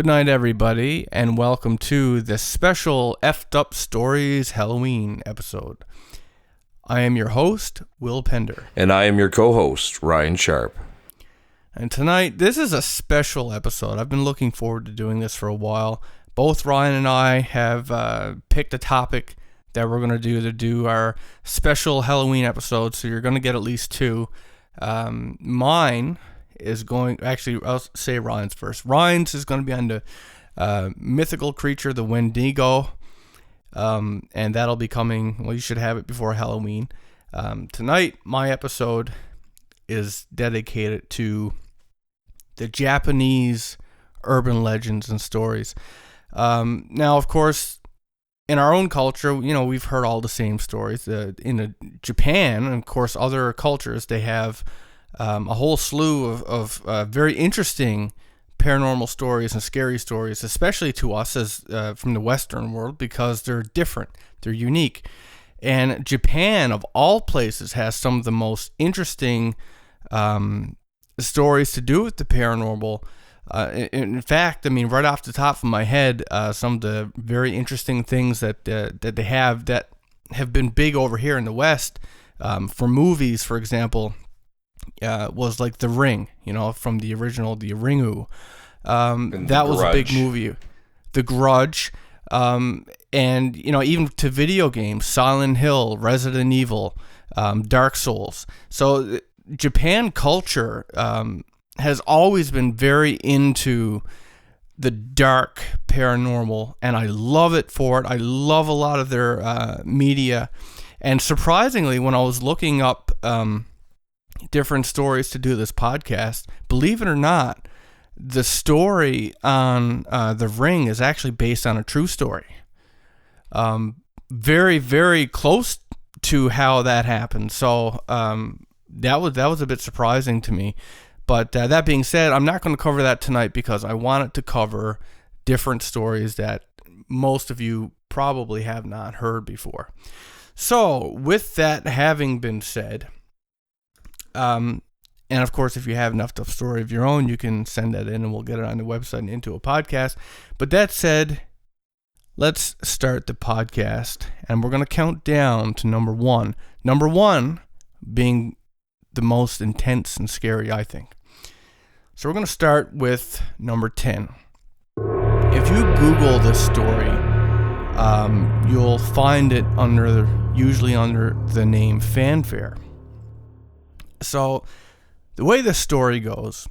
Good night, everybody, and welcome to the special Effed Up Stories Halloween episode. I am your host, Will Pender. And I am your co-host, Ryan Sharp. And tonight, this is a special episode. I've been looking forward to doing this for a while. Both Ryan and I have picked a topic that we're going to do our special Halloween episode, so you're going to get at least two. Mine is going, actually, I'll say Ryan's first. Ryan's is going to be on the mythical creature, the Wendigo, and that'll be coming, well, you should have it before Halloween. Tonight, my episode is dedicated to the Japanese urban legends and stories. Now, of course, in our own culture, you know, we've heard all the same stories. In Japan, and of course, other cultures, they have a whole slew of very interesting paranormal stories and scary stories, especially to us as from the Western world, because they're different, they're unique. And Japan, of all places, has some of the most interesting stories to do with the paranormal. In fact, I mean, right off the top of my head, some of the very interesting things that they have that have been big over here in the West, for movies, for example, was like The Ring, you know, from the original, the Ringu. That was a big movie. The Grudge. And, you know, even to video games, Silent Hill, Resident Evil, Dark Souls. So Japan culture has always been very into the dark paranormal, and I love it for it. I love a lot of their media. And surprisingly, when I was looking up different stories to do this podcast, believe it or not, the story on The Ring is actually based on a true story. Very, very close to how that happened. So that was a bit surprising to me. But that being said, I'm not going to cover that tonight because I wanted to cover different stories that most of you probably have not heard before. So with that having been said, and of course, if you have enough story of your own, you can send that in and we'll get it on the website and into a podcast. But that said, let's start the podcast, and we're going to count down to number one. Number one being the most intense and scary, I think. So we're going to start with number 10. If you Google this story, you'll find it usually under the name Fanfare. So the way the story goes,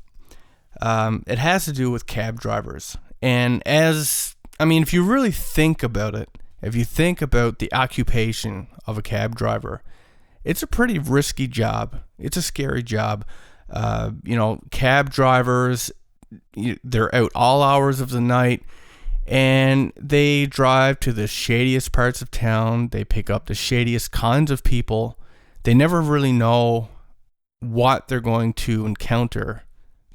it has to do with cab drivers. And if you really think about it, if you think about the occupation of a cab driver, it's a pretty risky job. It's a scary job. Cab drivers, they're out all hours of the night, and they drive to the shadiest parts of town. They pick up the shadiest kinds of people. They never really know what they're going to encounter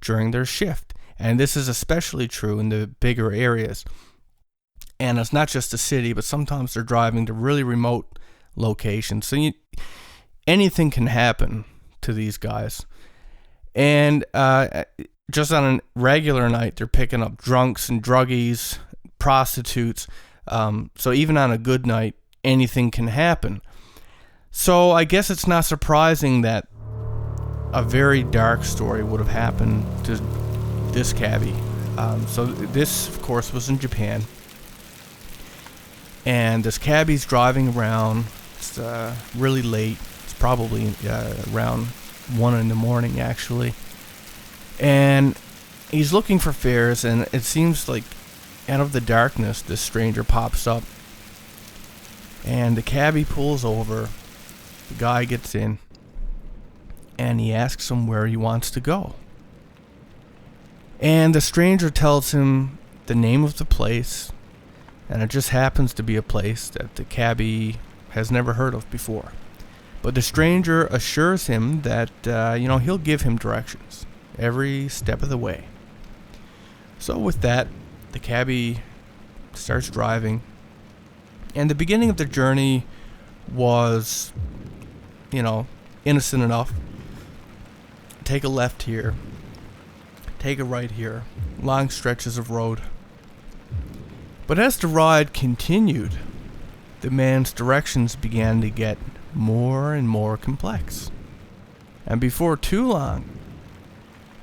during their shift. And this is especially true in the bigger areas. And it's not just the city, but sometimes they're driving to really remote locations. So anything can happen to these guys. And just on a regular night, they're picking up drunks and druggies, prostitutes. So even on a good night, anything can happen. So I guess it's not surprising that a very dark story would have happened to this cabbie. So this, of course, was in Japan. And this cabbie's driving around. It's really late. It's probably around 1 in the morning, actually. And he's looking for fares, and it seems like out of the darkness, this stranger pops up. And the cabbie pulls over. The guy gets in. And he asks him where he wants to go. And the stranger tells him the name of the place, and it just happens to be a place that the cabbie has never heard of before. But the stranger assures him that, he'll give him directions every step of the way. So with that, the cabbie starts driving. And the beginning of the journey was, innocent enough. Take a left here. Take a right here. Long stretches of road. But as the ride continued, the man's directions began to get more and more complex. And before too long,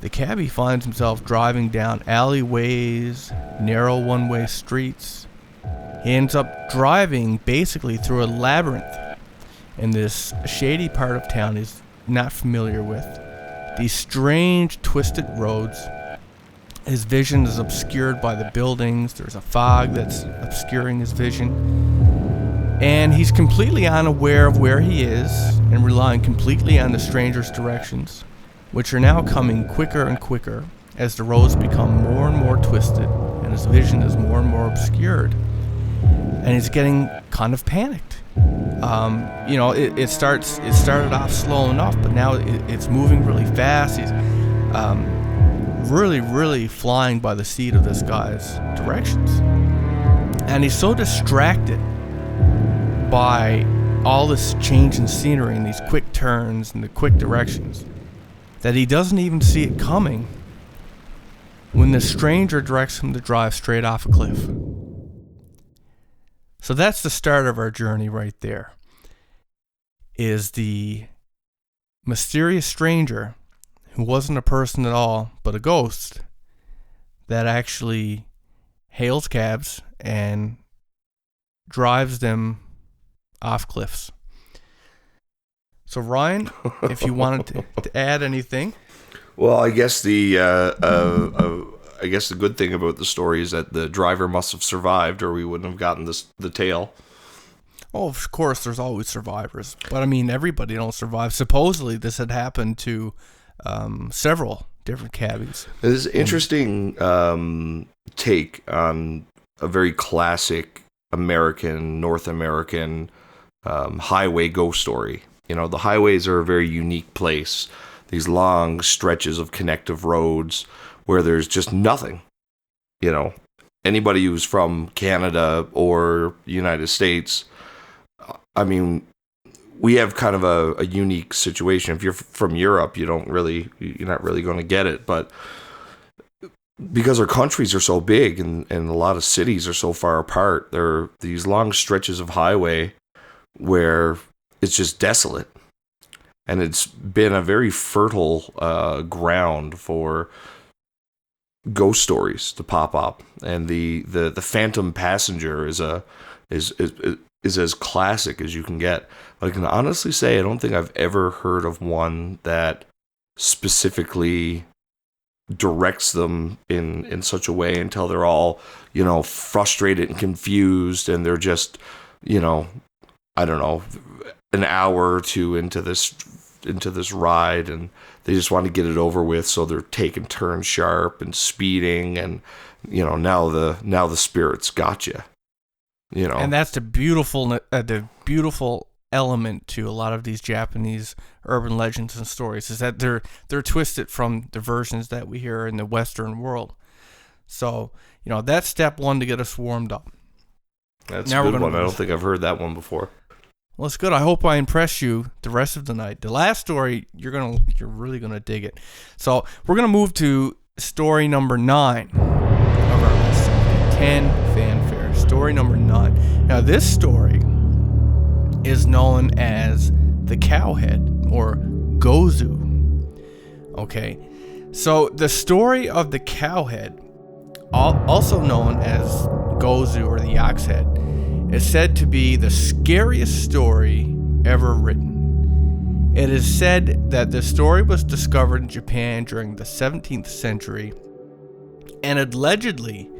the cabbie finds himself driving down alleyways, narrow one-way streets. He ends up driving basically through a labyrinth in this shady part of town he's not familiar with. These strange, twisted roads. His vision is obscured by the buildings. There's a fog that's obscuring his vision. And he's completely unaware of where he is and relying completely on the stranger's directions, which are now coming quicker and quicker as the roads become more and more twisted and his vision is more and more obscured. And he's getting kind of panicked. It started off slow enough, but now it's moving really fast. He's really flying by the seat of this guy's directions. And he's so distracted by all this change in scenery and these quick turns and the quick directions that he doesn't even see it coming when the stranger directs him to drive straight off a cliff. So that's the start of our journey right there, is the mysterious stranger who wasn't a person at all, but a ghost, that actually hails cabs and drives them off cliffs. So Ryan, if you wanted to add anything. Well, I guess the good thing about the story is that the driver must have survived, or we wouldn't have gotten the tale. Oh, of course, there's always survivors, but I mean, everybody don't survive. Supposedly, this had happened to several different cabbies. This is an interesting take on a very classic North American highway ghost story. You know, the highways are a very unique place. These long stretches of connective roads where there's just nothing. You know, anybody who's from Canada or United States, I mean, we have kind of a unique situation. If you're from Europe, you're not really going to get it. But because our countries are so big and a lot of cities are so far apart, there are these long stretches of highway where it's just desolate. And it's been a very fertile ground for ghost stories to pop up. And the Phantom Passenger is as classic as you can get. But I can honestly say I don't think I've ever heard of one that specifically directs them in such a way until they're all, frustrated and confused, and they're just, I don't know, an hour or two into this ride, and they just want to get it over with, so they're taking turns sharp and speeding, and now the spirits got you. And that's the beautiful element to a lot of these Japanese urban legends and stories, is that they're twisted from the versions that we hear in the Western world. So that's step one to get us warmed up. That's now a good one. I don't think I've heard that one before. Well, it's good. I hope I impress you the rest of the night. The last story, you're really gonna dig it. So we're gonna move to story number 9 of our list. 10 fanfare. Story number 9. Now this story is known as the Cowhead, or Gozu. Okay, so the story of the Cowhead, also known as Gozu or the Ox Head, is said to be the scariest story ever written. It is said that the story was discovered in Japan during the 17th century, and allegedly,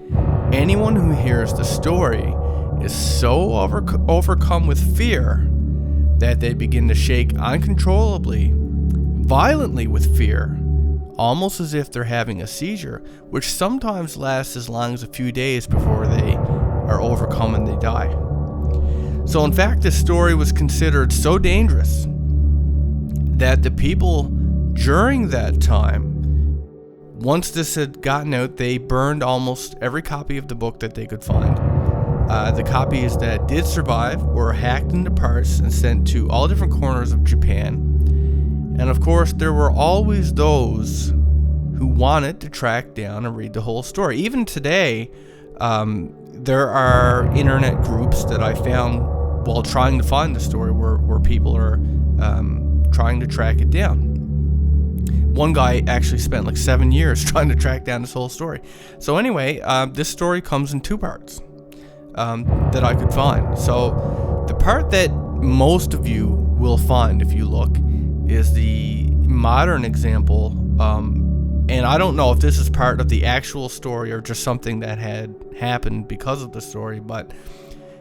anyone who hears the story is so overcome with fear that they begin to shake uncontrollably, violently with fear, almost as if they're having a seizure, which sometimes lasts as long as a few days before they are overcome and they die. So in fact, this story was considered so dangerous that the people during that time, once this had gotten out, they burned almost every copy of the book that they could find. The copies that did survive were hacked into parts and sent to all different corners of Japan. And of course, there were always those who wanted to track down and read the whole story. Even today, there are internet groups that I found while trying to find the story where people are trying to track it down. One guy actually spent like 7 years trying to track down this whole story. So anyway, this story comes in 2 parts that I could find. So the part that most of you will find if you look is the modern example, and I don't know if this is part of the actual story or just something that had happened because of the story, but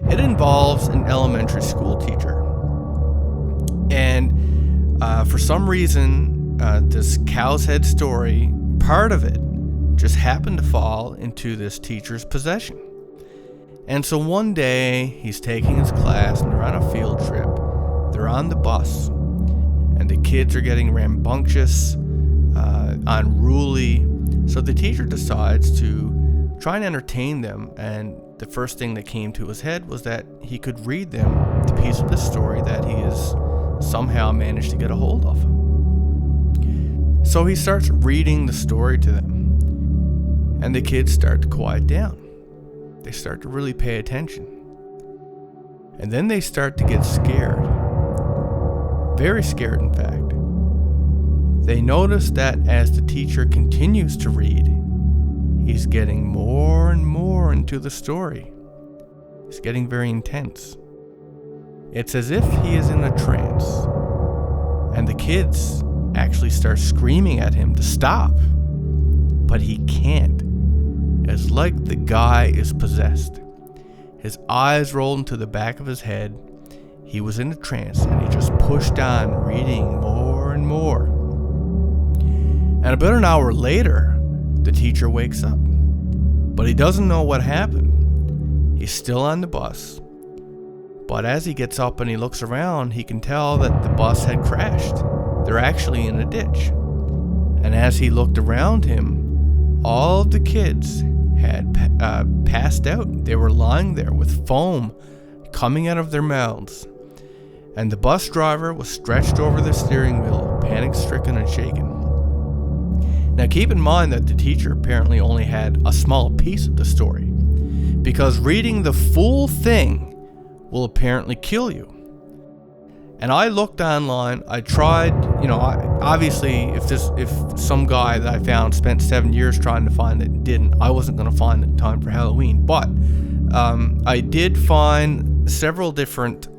it involves an elementary school teacher. And for some reason, this cow's head story, part of it just happened to fall into this teacher's possession. And so one day, he's taking his class and they're on a field trip. They're on the bus, and the kids are getting rambunctious, unruly. So the teacher decides to try and entertain them, and the first thing that came to his head was that he could read them the piece of the story that he has somehow managed to get a hold of. So he starts reading the story to them, and the kids start to quiet down. They start to really pay attention. And then they start to get scared. Very scared, in fact. They notice that as the teacher continues to read, he's getting more and more into the story. It's getting very intense. It's as if he is in a trance. And the kids actually start screaming at him to stop. But he can't. It's like the guy is possessed. His eyes rolled into the back of his head. He was in a trance, and he just pushed on, reading more and more. And about an hour later, the teacher wakes up. But he doesn't know what happened. He's still on the bus. But as he gets up and he looks around, he can tell that the bus had crashed. They're actually in a ditch. And as he looked around him, all of the kids had passed out. They were lying there with foam coming out of their mouths. And the bus driver was stretched over the steering wheel, panic-stricken and shaken. Now keep in mind that the teacher apparently only had a small piece of the story, because reading the full thing will apparently kill you. And I looked online, I tried, obviously if some guy that I found spent 7 years trying to find it and didn't, I wasn't going to find it in time for Halloween. But I did find several different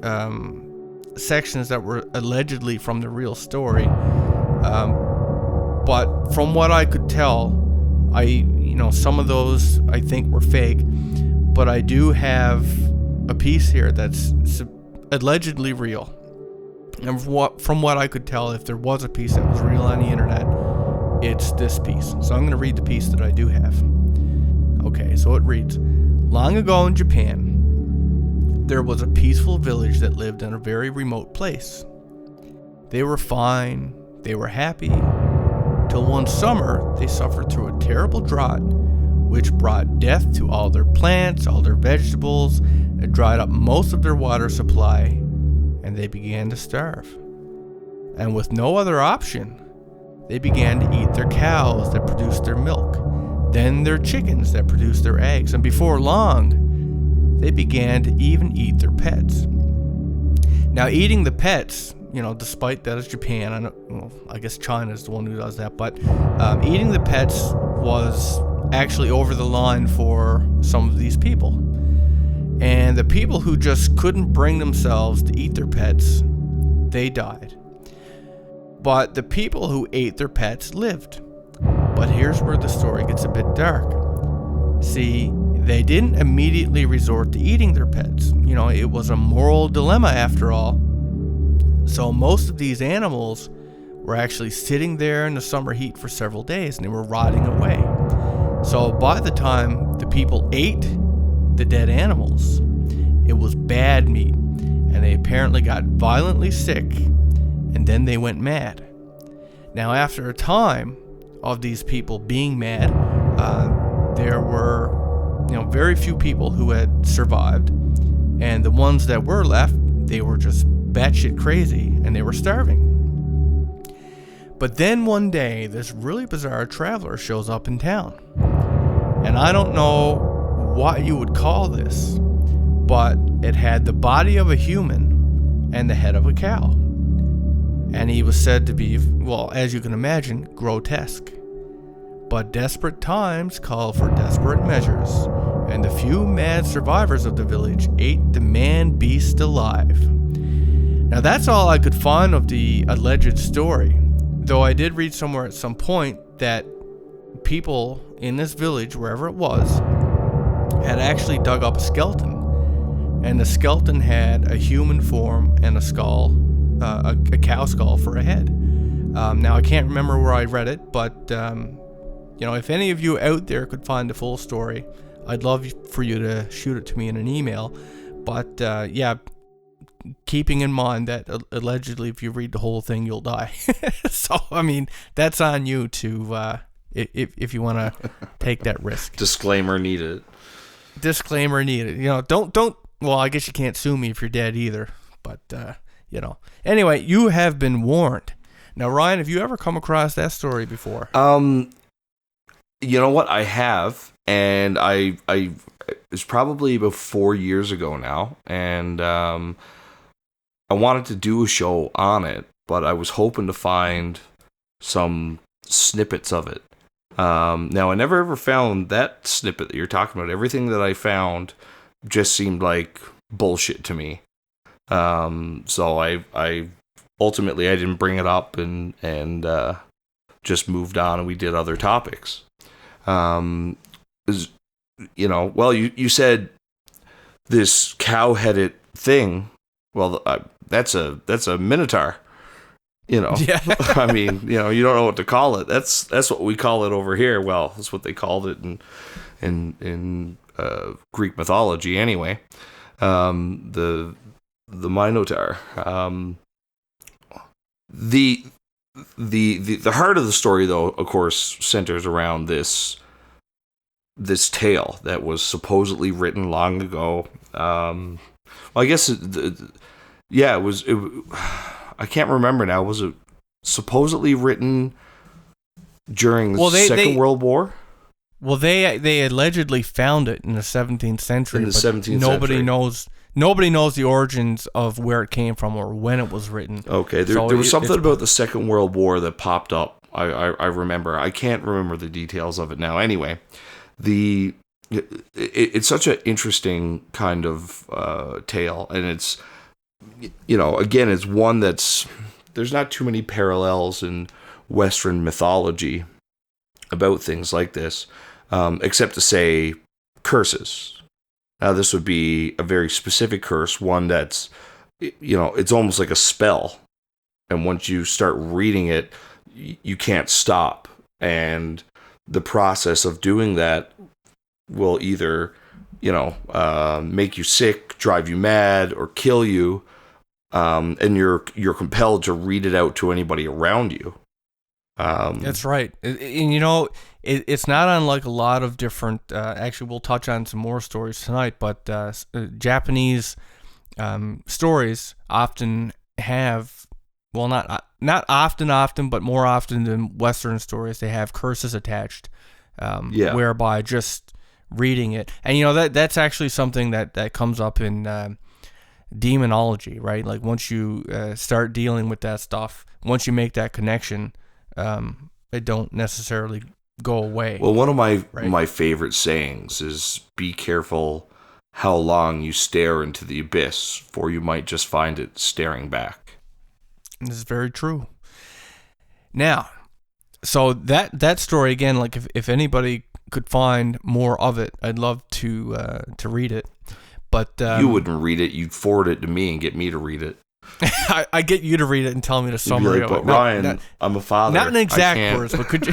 sections that were allegedly from the real story. But from what I could tell, some of those I think were fake. But I do have a piece here that's allegedly real. And from what I could tell, if there was a piece that was real on the internet, it's this piece. So I'm going to read the piece that I do have. Okay, so it reads, long ago in Japan, there was a peaceful village that lived in a very remote place. They were fine, they were happy, till one summer they suffered through a terrible drought, which brought death to all their plants, all their vegetables. It dried up most of their water supply, and they began to starve. And with no other option, they began to eat their cows that produced their milk, then their chickens that produced their eggs, and before long, they began to even eat their pets. Now, eating the pets, despite that it's Japan, I guess China is the one who does that, but eating the pets was actually over the line for some of these people. And the people who just couldn't bring themselves to eat their pets, they died. But the people who ate their pets lived. But here's where the story gets a bit dark. See, they didn't immediately resort to eating their pets. It was a moral dilemma after all. So most of these animals were actually sitting there in the summer heat for several days, and they were rotting away. So by the time the people ate the dead animals, it was bad meat, and they apparently got violently sick, and then they went mad. Now, after a time of these people being mad, there were very few people who had survived, and the ones that were left, they were just batshit crazy, and they were starving. But then one day, this really bizarre traveler shows up in town. And I don't know what you would call this, but it had the body of a human and the head of a cow. And he was said to be, well, as you can imagine, grotesque. But desperate times call for desperate measures, and the few mad survivors of the village ate the man-beast alive. Now that's all I could find of the alleged story, though I did read somewhere at some point that people in this village, wherever it was, had actually dug up a skeleton, and the skeleton had a human form and a skull, a cow skull for a head. Now I can't remember where I read it, but if any of you out there could find the full story, I'd love for you to shoot it to me in an email. But keeping in mind that allegedly if you read the whole thing, you'll die. So, I mean, that's on you to, if you want to take that risk. Disclaimer needed. Disclaimer needed. Don't, well, I guess you can't sue me if you're dead either. But, Anyway, you have been warned. Now, Ryan, have you ever come across that story before? You know what? I have, and I it's probably about 4 years ago now, and I wanted to do a show on it, but I was hoping to find some snippets of it. Now, I never ever found that snippet that you're talking about. Everything that I found just seemed like bullshit to me. So I ultimately I didn't bring it up and just moved on, and we did other topics. You said this cow-headed thing. Well, that's a minotaur. Yeah. I mean, you don't know what to call it. That's what we call it over here. Well, that's what they called it in Greek mythology, anyway. The minotaur. The heart of the story, though, of course, centers around this tale that was supposedly written long ago. Well, I guess it was. I can't remember now. Was it supposedly written during the Second World War? Well, they allegedly found it in the 17th century. In the 17th century. Century. Nobody knows the origins of where it came from or when it was written. Okay, there was something about the Second World War that popped up. I remember. I can't remember the details of it now. Anyway, it's such an interesting kind of tale, and it's again, it's one that's there's not too many parallels in Western mythology about things like this, except to say curses. Now, this would be a very specific curse, one that's, it's almost like a spell. And once you start reading it, you can't stop. And the process of doing that will either, make you sick, drive you mad, or kill you. And you're compelled to read it out to anybody around you. That's right. And it's not unlike a lot of different, actually we'll touch on some more stories tonight, but Japanese stories often have, well, not often, but more often than Western stories, they have curses attached, whereby just reading it. And that's actually something that comes up in demonology, right? Like once you start dealing with that stuff, once you make that connection, it don't necessarily go away. Well, one of my favorite sayings is, be careful how long you stare into the abyss, for you might just find it staring back. This is very true. Now, so that story, again, like if anybody could find more of it, I'd love to read it. But you wouldn't read it. You'd forward it to me and get me to read it. I get you to read it and tell me the summary of it. Ryan, I'm a father. Not in exact words, but could you?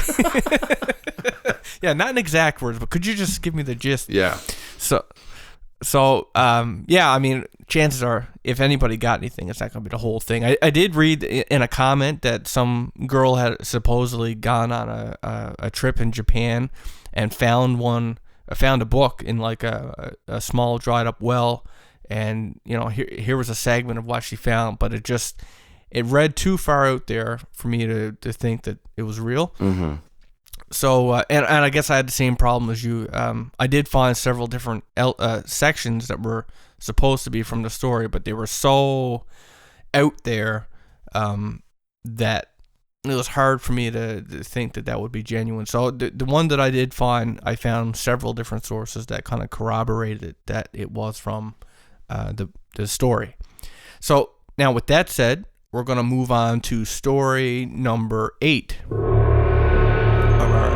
Yeah, not in exact words, but could you just give me the gist? Yeah. So, I mean, chances are, if anybody got anything, it's not going to be the whole thing. I did read in a comment that some girl had supposedly gone on a trip in Japan and found a book in like a small dried up well. And, here was a segment of what she found, but it read too far out there for me to think that it was real. Mm-hmm. So, and I guess I had the same problem as you. I did find several different sections that were supposed to be from the story, but they were so out there that it was hard for me to think that would be genuine. So the one that I did find, I found several different sources that kind of corroborated that it was from the story. So now with that said, we're going to move on to story number 8 of our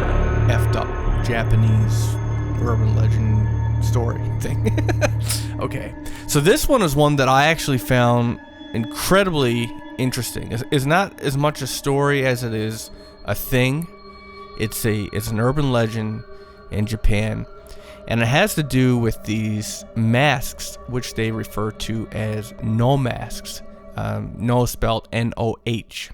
effed up Japanese urban legend story thing. Okay, so this one is one that I actually found incredibly interesting. It's not as much a story as it is a thing. It's an urban legend in Japan, and it has to do with these masks, which they refer to as no masks. No spelled N-O-H.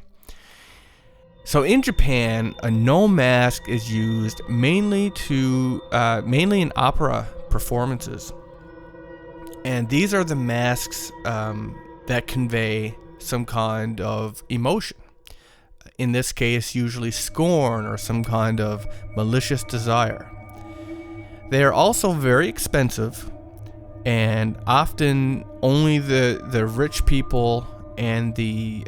So in Japan, a no mask is used mainly in opera performances, and these are the masks that convey some kind of emotion. In this case, usually scorn or some kind of malicious desire. They are also very expensive, and often only the rich people and the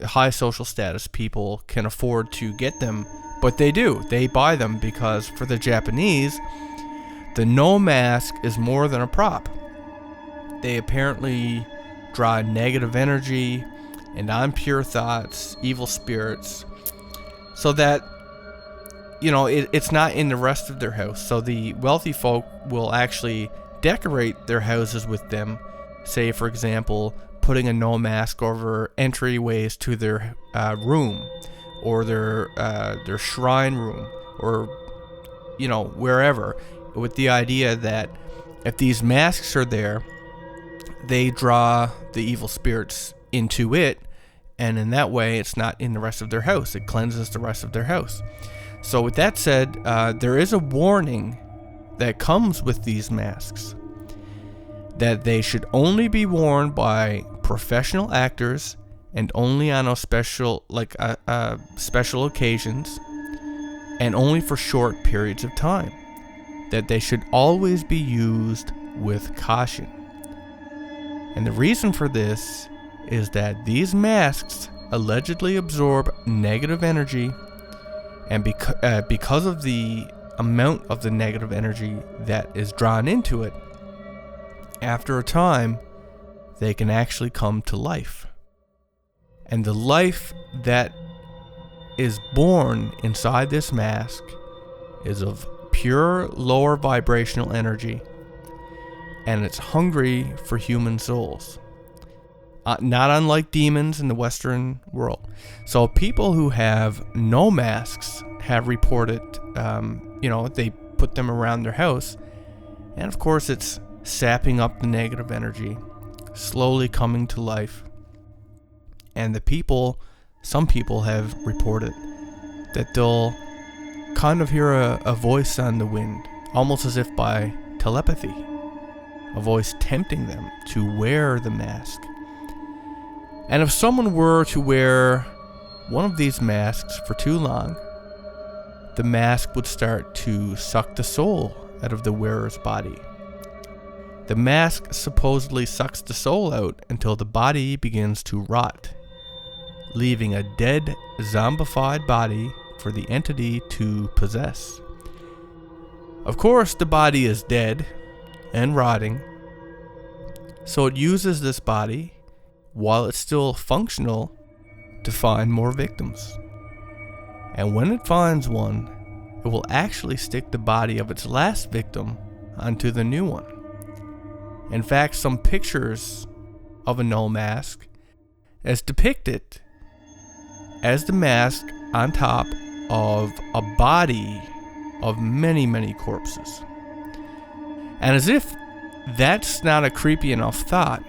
high social status people can afford to get them, but they buy them, because for the Japanese, the no mask is more than a prop. They apparently draw negative energy and impure thoughts, evil spirits, so that it's not in the rest of their house. So the wealthy folk will actually decorate their houses with them. Say, for example, putting a no mask over entryways to their room, or their shrine room, or wherever, with the idea that if these masks are there, they draw the evil spirits into it, and in that way it's not in the rest of their house. It cleanses the rest of their house. So with that said, there is a warning that comes with these masks, that they should only be worn by professional actors and only on special occasions, and only for short periods of time. That they should always be used with caution. And the reason for this is that these masks allegedly absorb negative energy, and because of the amount of the negative energy that is drawn into it, after a time, they can actually come to life. And the life that is born inside this mask is of pure lower vibrational energy, and it's hungry for human souls. Not unlike demons in the Western world. So people who have no masks have reported, they put them around their house, and of course it's sapping up the negative energy, slowly coming to life. And some people have reported that they'll kind of hear a voice on the wind, almost as if by telepathy, a voice tempting them to wear the mask. And if someone were to wear one of these masks for too long, the mask would start to suck the soul out of the wearer's body. The mask supposedly sucks the soul out until the body begins to rot, leaving a dead, zombified body for the entity to possess. Of course, the body is dead and rotting, so it uses this body, while it's still functional, to find more victims. And when it finds one, it will actually stick the body of its last victim onto the new one. In fact, some pictures of a no mask as depicted as the mask on top of a body of many, many corpses. And as if that's not a creepy enough thought,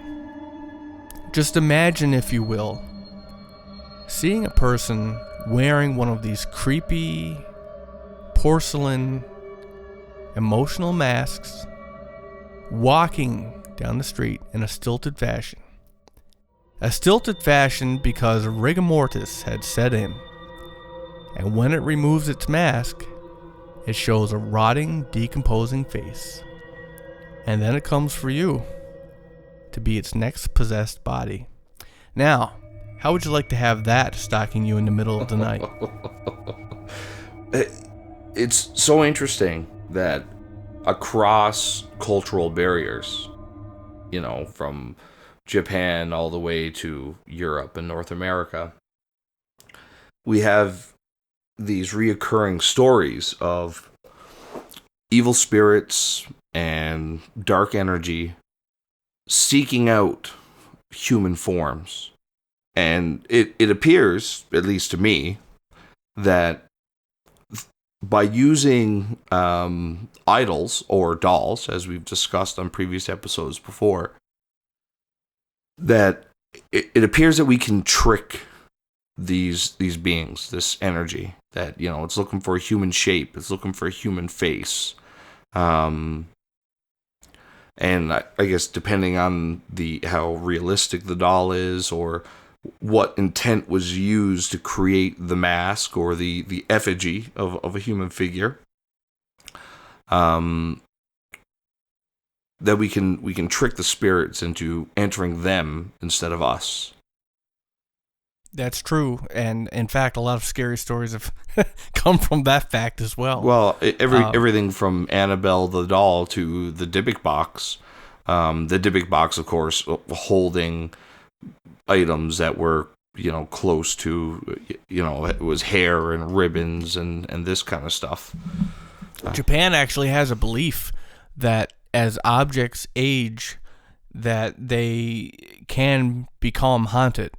just imagine, if you will, seeing a person wearing one of these creepy porcelain emotional masks, walking down the street in a stilted fashion. A stilted fashion because rigor mortis had set in. And when it removes its mask, it shows a rotting, decomposing face. And then it comes for you to be its next possessed body. Now, how would you like to have that stalking you in the middle of the night? It's so interesting that across cultural barriers, from Japan all the way to Europe and North America, we have these reoccurring stories of evil spirits and dark energy seeking out human forms. And it appears, at least to me, that by using idols or dolls, as we've discussed on previous episodes before, that it appears that we can trick these beings, this energy, that it's looking for a human shape, it's looking for a human face, and I guess depending on how realistic the doll is, or what intent was used to create the mask or the effigy of a human figure, that we can trick the spirits into entering them instead of us. That's true, and in fact, a lot of scary stories have come from that fact as well. Well, everything from Annabelle the doll to the Dybbuk box. The Dybbuk box, of course, holding items that were, close to, it was hair and ribbons and this kind of stuff. Japan actually has a belief that as objects age, that they can become haunted.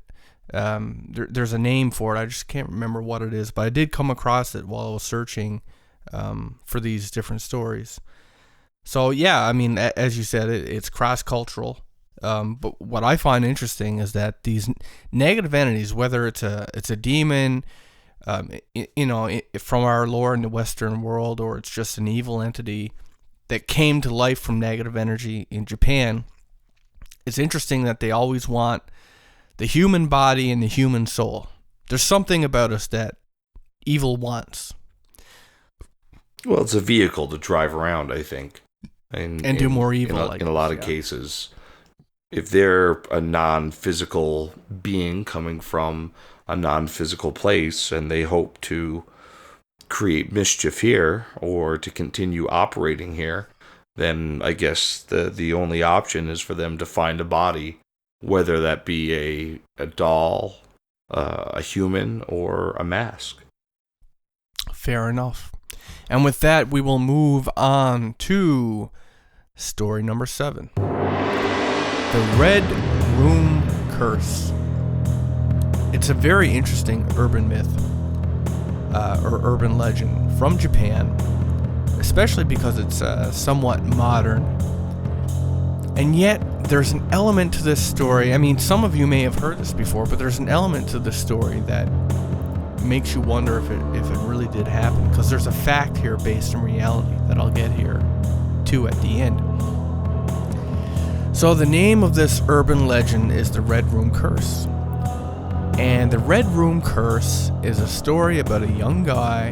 There's a name for it. I just can't remember what it is, but I did come across it while I was searching for these different stories. So yeah, I mean, as you said, it's cross-cultural. But what I find interesting is that these negative entities, whether it's a demon, from our lore in the Western world, or it's just an evil entity that came to life from negative energy in Japan, it's interesting that they always want the human body and the human soul. There's something about us that evil wants. Well, it's a vehicle to drive around, I think. And do more evil. In a lot of cases, if they're a non-physical being coming from a non-physical place and they hope to create mischief here or to continue operating here, then I guess the only option is for them to find a body, whether that be a doll, a human, or a mask. Fair enough. And with that, we will move on to story number 7. The Red Room Curse. It's a very interesting urban myth, or urban legend from Japan, especially because it's somewhat modern. And yet, there's an element to this story. I mean, some of you may have heard this before, but there's an element to this story that makes you wonder if it really did happen, because there's a fact here based in reality that I'll get here to at the end. So the name of this urban legend is the Red Room Curse. And the Red Room Curse is a story about a young guy.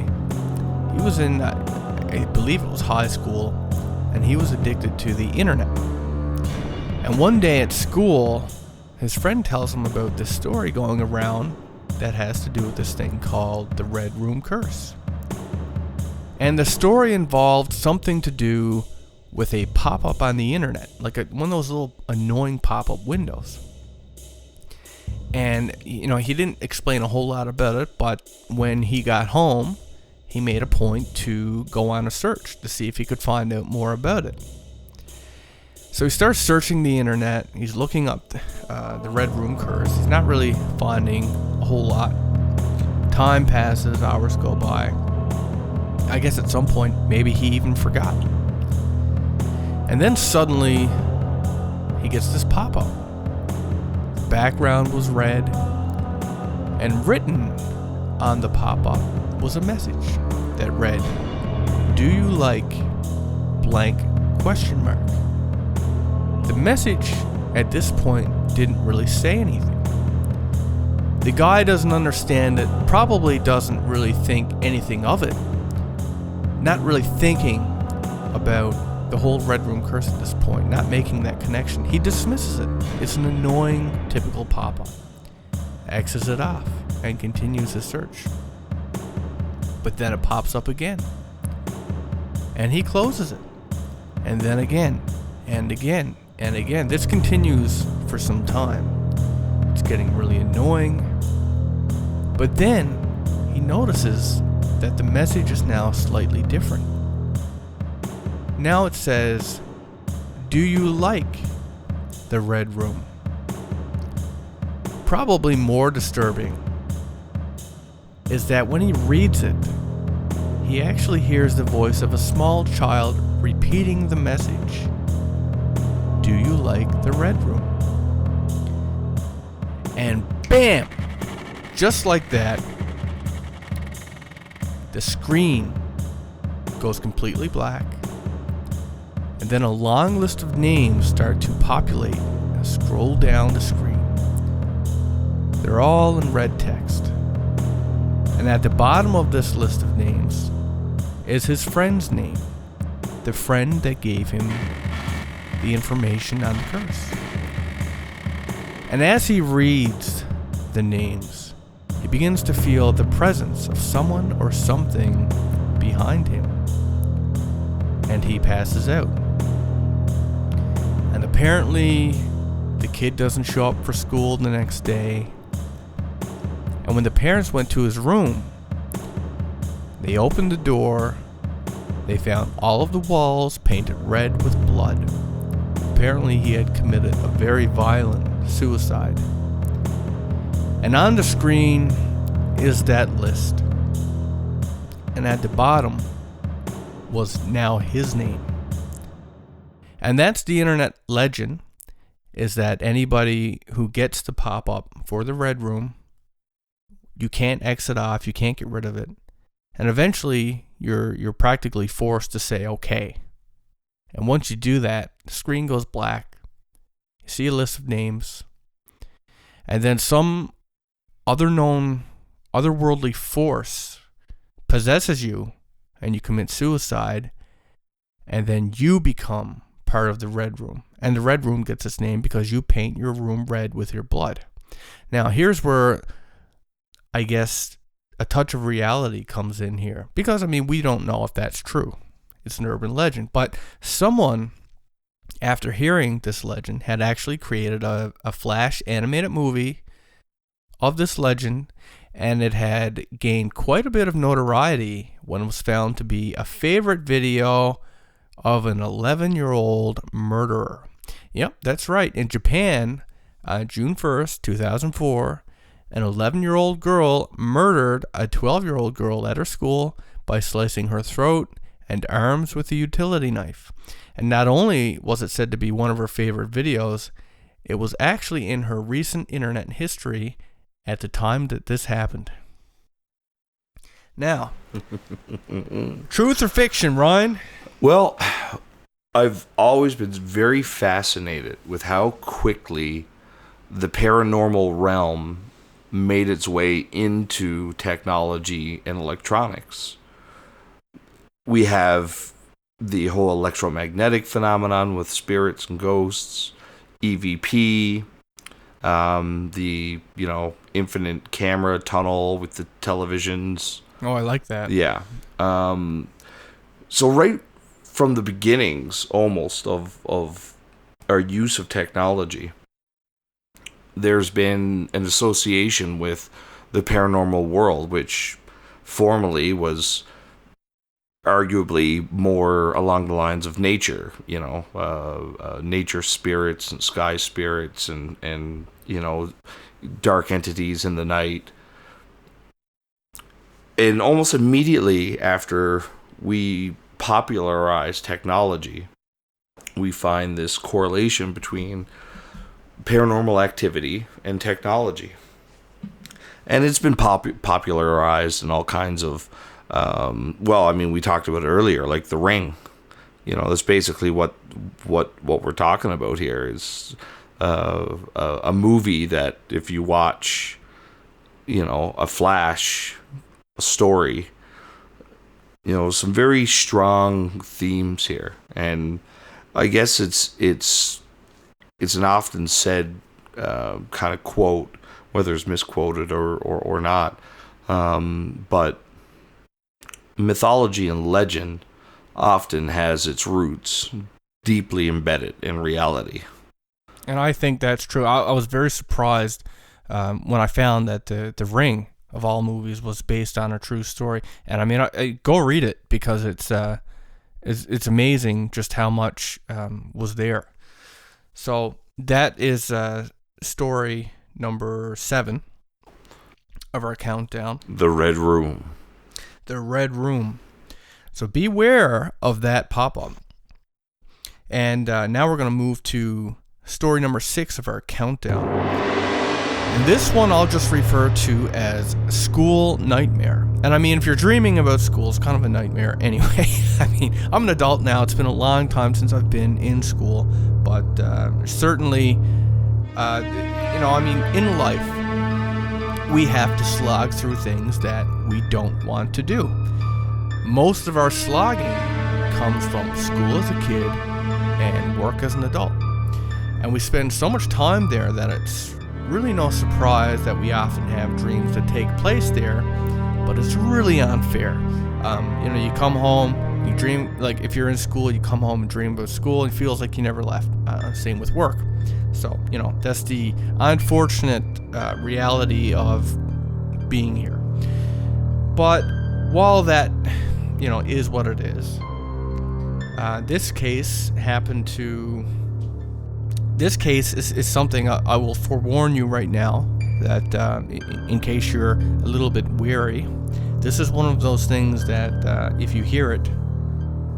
He was in, I believe it was high school, and he was addicted to the internet. And one day at school, his friend tells him about this story going around that has to do with this thing called the Red Room Curse. And the story involved something to do with a pop-up on the internet, like one of those little annoying pop-up windows. And, he didn't explain a whole lot about it, but when he got home, he made a point to go on a search to see if he could find out more about it. So he starts searching the internet. He's looking up the Red Room Curse. He's not really finding a whole lot. Time passes, hours go by. I guess at some point, maybe he even forgot. And then suddenly, he gets this pop-up. The background was red, and written on the pop-up was a message that read, "Do you like blank question mark?" The message at this point didn't really say anything. The guy doesn't understand it, probably doesn't really think anything of it. Not really thinking about the whole Red Room curse at this point, not making that connection. He dismisses it. It's an annoying, typical pop-up. X's it off and continues his search. But then it pops up again. And he closes it. And then again, and again, and again. This continues for some time. It's getting really annoying. But then he notices that the message is now slightly different. Now it says, "Do you like the Red Room?" Probably more disturbing is that when he reads it, he actually hears the voice of a small child repeating the message. "Do you like the Red Room?" And bam! Just like that, the screen goes completely black, and then a long list of names start to populate and scroll down the screen. They're all in red text. And at the bottom of this list of names is his friend's name, the friend that gave him the information on the curse. And as he reads the names, he begins to feel the presence of someone or something behind him. And he passes out. And apparently, the kid doesn't show up for school the next day. And when the parents went to his room, they opened the door. They found all of the walls painted red with blood. Apparently, he had committed a very violent suicide. And on the screen is that list. And at the bottom was now his name. And that's the internet legend, is that anybody who gets the pop-up for the Red Room, you can't exit off, you can't get rid of it. And eventually, you're practically forced to say okay. And once you do that, the screen goes black. You see a list of names. And then some otherworldly force possesses you, and you commit suicide. And then you become part of the Red Room. And the Red Room gets its name because you paint your room red with your blood. Now, here's where I guess a touch of reality comes in here. Because, we don't know if that's true. It's an urban legend. But someone, after hearing this legend, had actually created a Flash animated movie of this legend. And it had gained quite a bit of notoriety when it was found to be a favorite video of an 11-year-old murderer. Yep, that's right. In Japan, June 1st, 2004, an 11-year-old girl murdered a 12-year-old girl at her school by slicing her throat and arms with a utility knife. And not only was it said to be one of her favorite videos, it was actually in her recent internet history at the time that this happened. Now, truth or fiction, Ryan? Well, I've always been very fascinated with how quickly the paranormal realm made its way into technology and electronics. We have the whole electromagnetic phenomenon with spirits and ghosts, EVP, the infinite camera tunnel with the televisions. Oh, I like that. Yeah. So right from the beginnings, almost, of our use of technology, there's been an association with the paranormal world, which formerly was arguably more along the lines of nature, nature spirits and sky spirits and dark entities in the night. And almost immediately after we popularized technology, we find this correlation between paranormal activity and technology. And it's been popularized in all kinds of, we talked about it earlier, like The Ring. That's basically what we're talking about here is a movie that if you watch a flash, a story. Some very strong themes here, and I guess it's an often said kind of quote, whether it's misquoted or not, but mythology and legend often has its roots deeply embedded in reality. And I think that's true. I was very surprised when I found that the Ring of all movies was based on a true story. And I mean, go read it, because it's amazing just how much was there. So that is story number 7 of our countdown. The Red Room. The Red Room. So beware of that pop-up. And now we're going to move to story number 6 of our countdown. And this one I'll just refer to as School Nightmare. And I mean, if you're dreaming about school, it's kind of a nightmare anyway. I mean, I'm an adult now. It's been a long time since I've been in school. But certainly, in life, we have to slog through things that we don't want to do. Most of our slogging comes from school as a kid and work as an adult. And we spend so much time there that it's really no surprise that we often have dreams that take place there, but it's really unfair. You come home, you dream, like if you're in school, you come home and dream about school, and it feels like you never left. Same with work. So, that's the unfortunate reality of being here. But while that, is what it is, this case is something I will forewarn you right now, that in case you're a little bit weary, this is one of those things that if you hear it,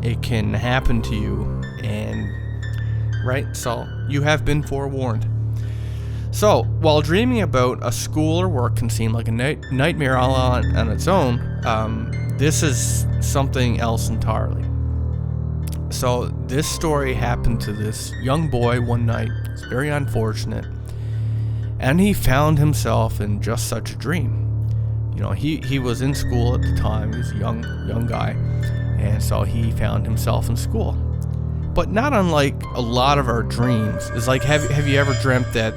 it can happen to you, and right, so you have been forewarned. So, while dreaming about a school or work can seem like a nightmare all on its own, this is something else entirely. So this story happened to this young boy one night. It's very unfortunate. And he found himself in just such a dream. He was in school at the time. He was a young guy. And so he found himself in school. But not unlike a lot of our dreams. It's like, have you ever dreamt that,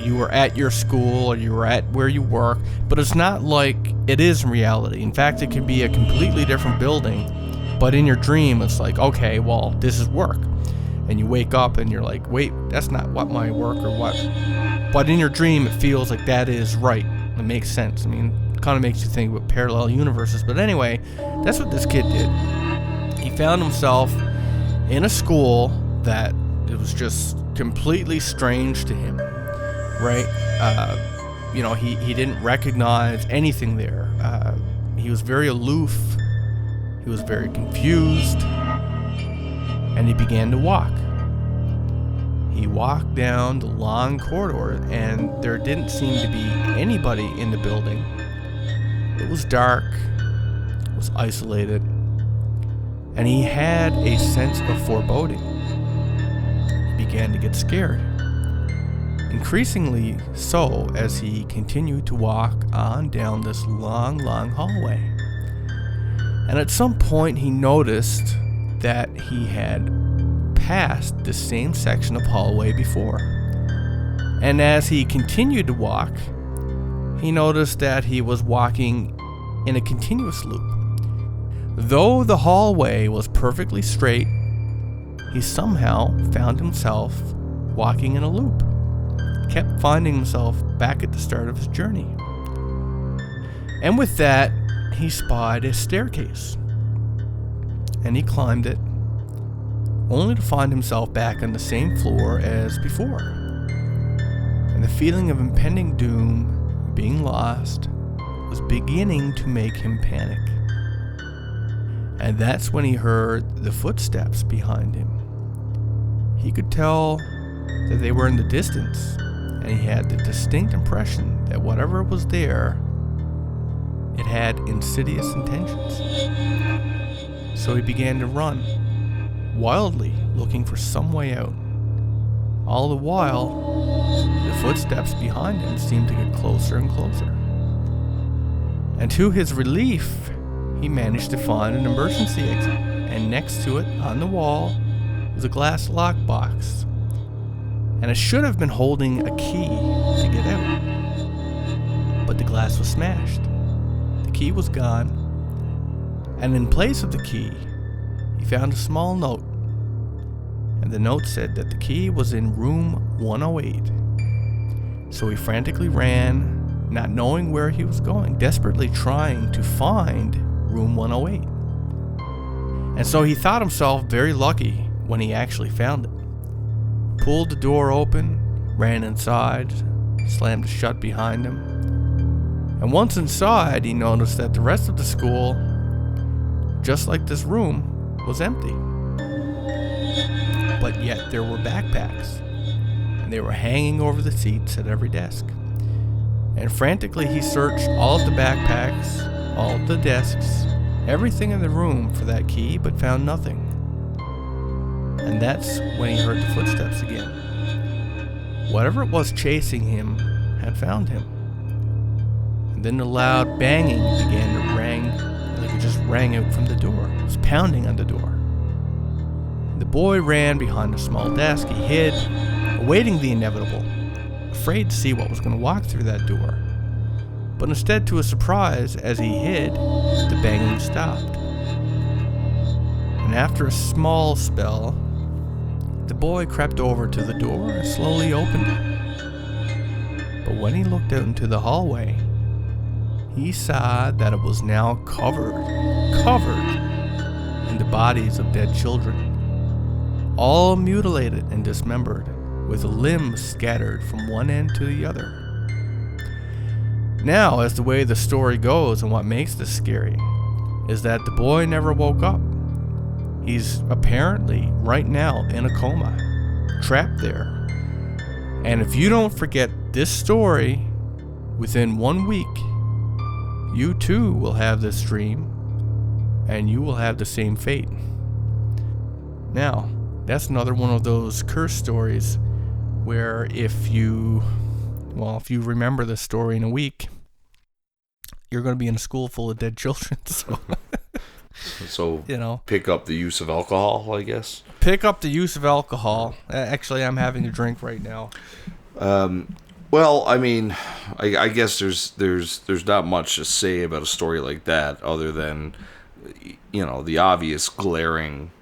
you were at your school or you were at where you work, but it's not like it is in reality. In fact, it could be a completely different building. But in your dream, it's like, okay, well, this is work. And you wake up and you're like, wait, that's not what my work or what. But in your dream, it feels like that is right. It makes sense. I mean, it kind of makes you think about parallel universes. But anyway, that's what this kid did. He found himself in a school that it was just completely strange to him, right? He didn't recognize anything there. He was very aloof. He was very confused, and he began to walk. He walked down the long corridor, and there didn't seem to be anybody in the building. It was dark, it was isolated, and he had a sense of foreboding. He began to get scared, increasingly so as he continued to walk on down this long hallway. And at some point he noticed that he had passed the same section of hallway before. And as he continued to walk, he noticed that he was walking in a continuous loop. Though the hallway was perfectly straight, he somehow found himself walking in a loop. He kept finding himself back at the start of his journey. And with that, he spied a staircase, and he climbed it, only to find himself back on the same floor as before. And the feeling of impending doom, being lost, was beginning to make him panic. And that's when he heard the footsteps behind him. He could tell that they were in the distance, and he had the distinct impression that whatever was there, it had insidious intentions. So he began to run, wildly looking for some way out. All the while, the footsteps behind him seemed to get closer and closer. And to his relief, he managed to find an emergency exit, and next to it, on the wall, was a glass lockbox. And it should have been holding a key to get out. But the glass was smashed. The key was gone, and in place of the key, he found a small note. And the note said that the key was in room 108. So he frantically ran, not knowing where he was going, desperately trying to find room 108. And so he thought himself very lucky when he actually found it. Pulled the door open, ran inside, slammed it shut behind him. And once inside, he noticed that the rest of the school, just like this room, was empty. But yet there were backpacks, and they were hanging over the seats at every desk. And frantically he searched all of the backpacks, all of the desks, everything in the room for that key, but found nothing. And that's when he heard the footsteps again. Whatever it was chasing him had found him. And then the loud banging began to ring, like it just rang out from the door. It was pounding on the door. The boy ran behind a small desk. He hid, awaiting the inevitable, afraid to see what was going to walk through that door. But instead, to his surprise, as he hid, the banging stopped. And after a small spell, the boy crept over to the door and slowly opened it. But when he looked out into the hallway, he saw that it was now covered in the bodies of dead children, all mutilated and dismembered, with limbs scattered from one end to the other. Now, as the way the story goes and what makes this scary, is that the boy never woke up. He's apparently, right now, in a coma, trapped there. And if you don't forget this story, within 1 week, you too will have this dream, and you will have the same fate. Now, that's another one of those curse stories where if you remember the story in a week, you're going to be in a school full of dead children. So, pick up the use of alcohol, I guess. Pick up the use of alcohol. Actually, I'm having a drink right now. Well, I mean, I guess there's not much to say about a story like that other than, the obvious glaring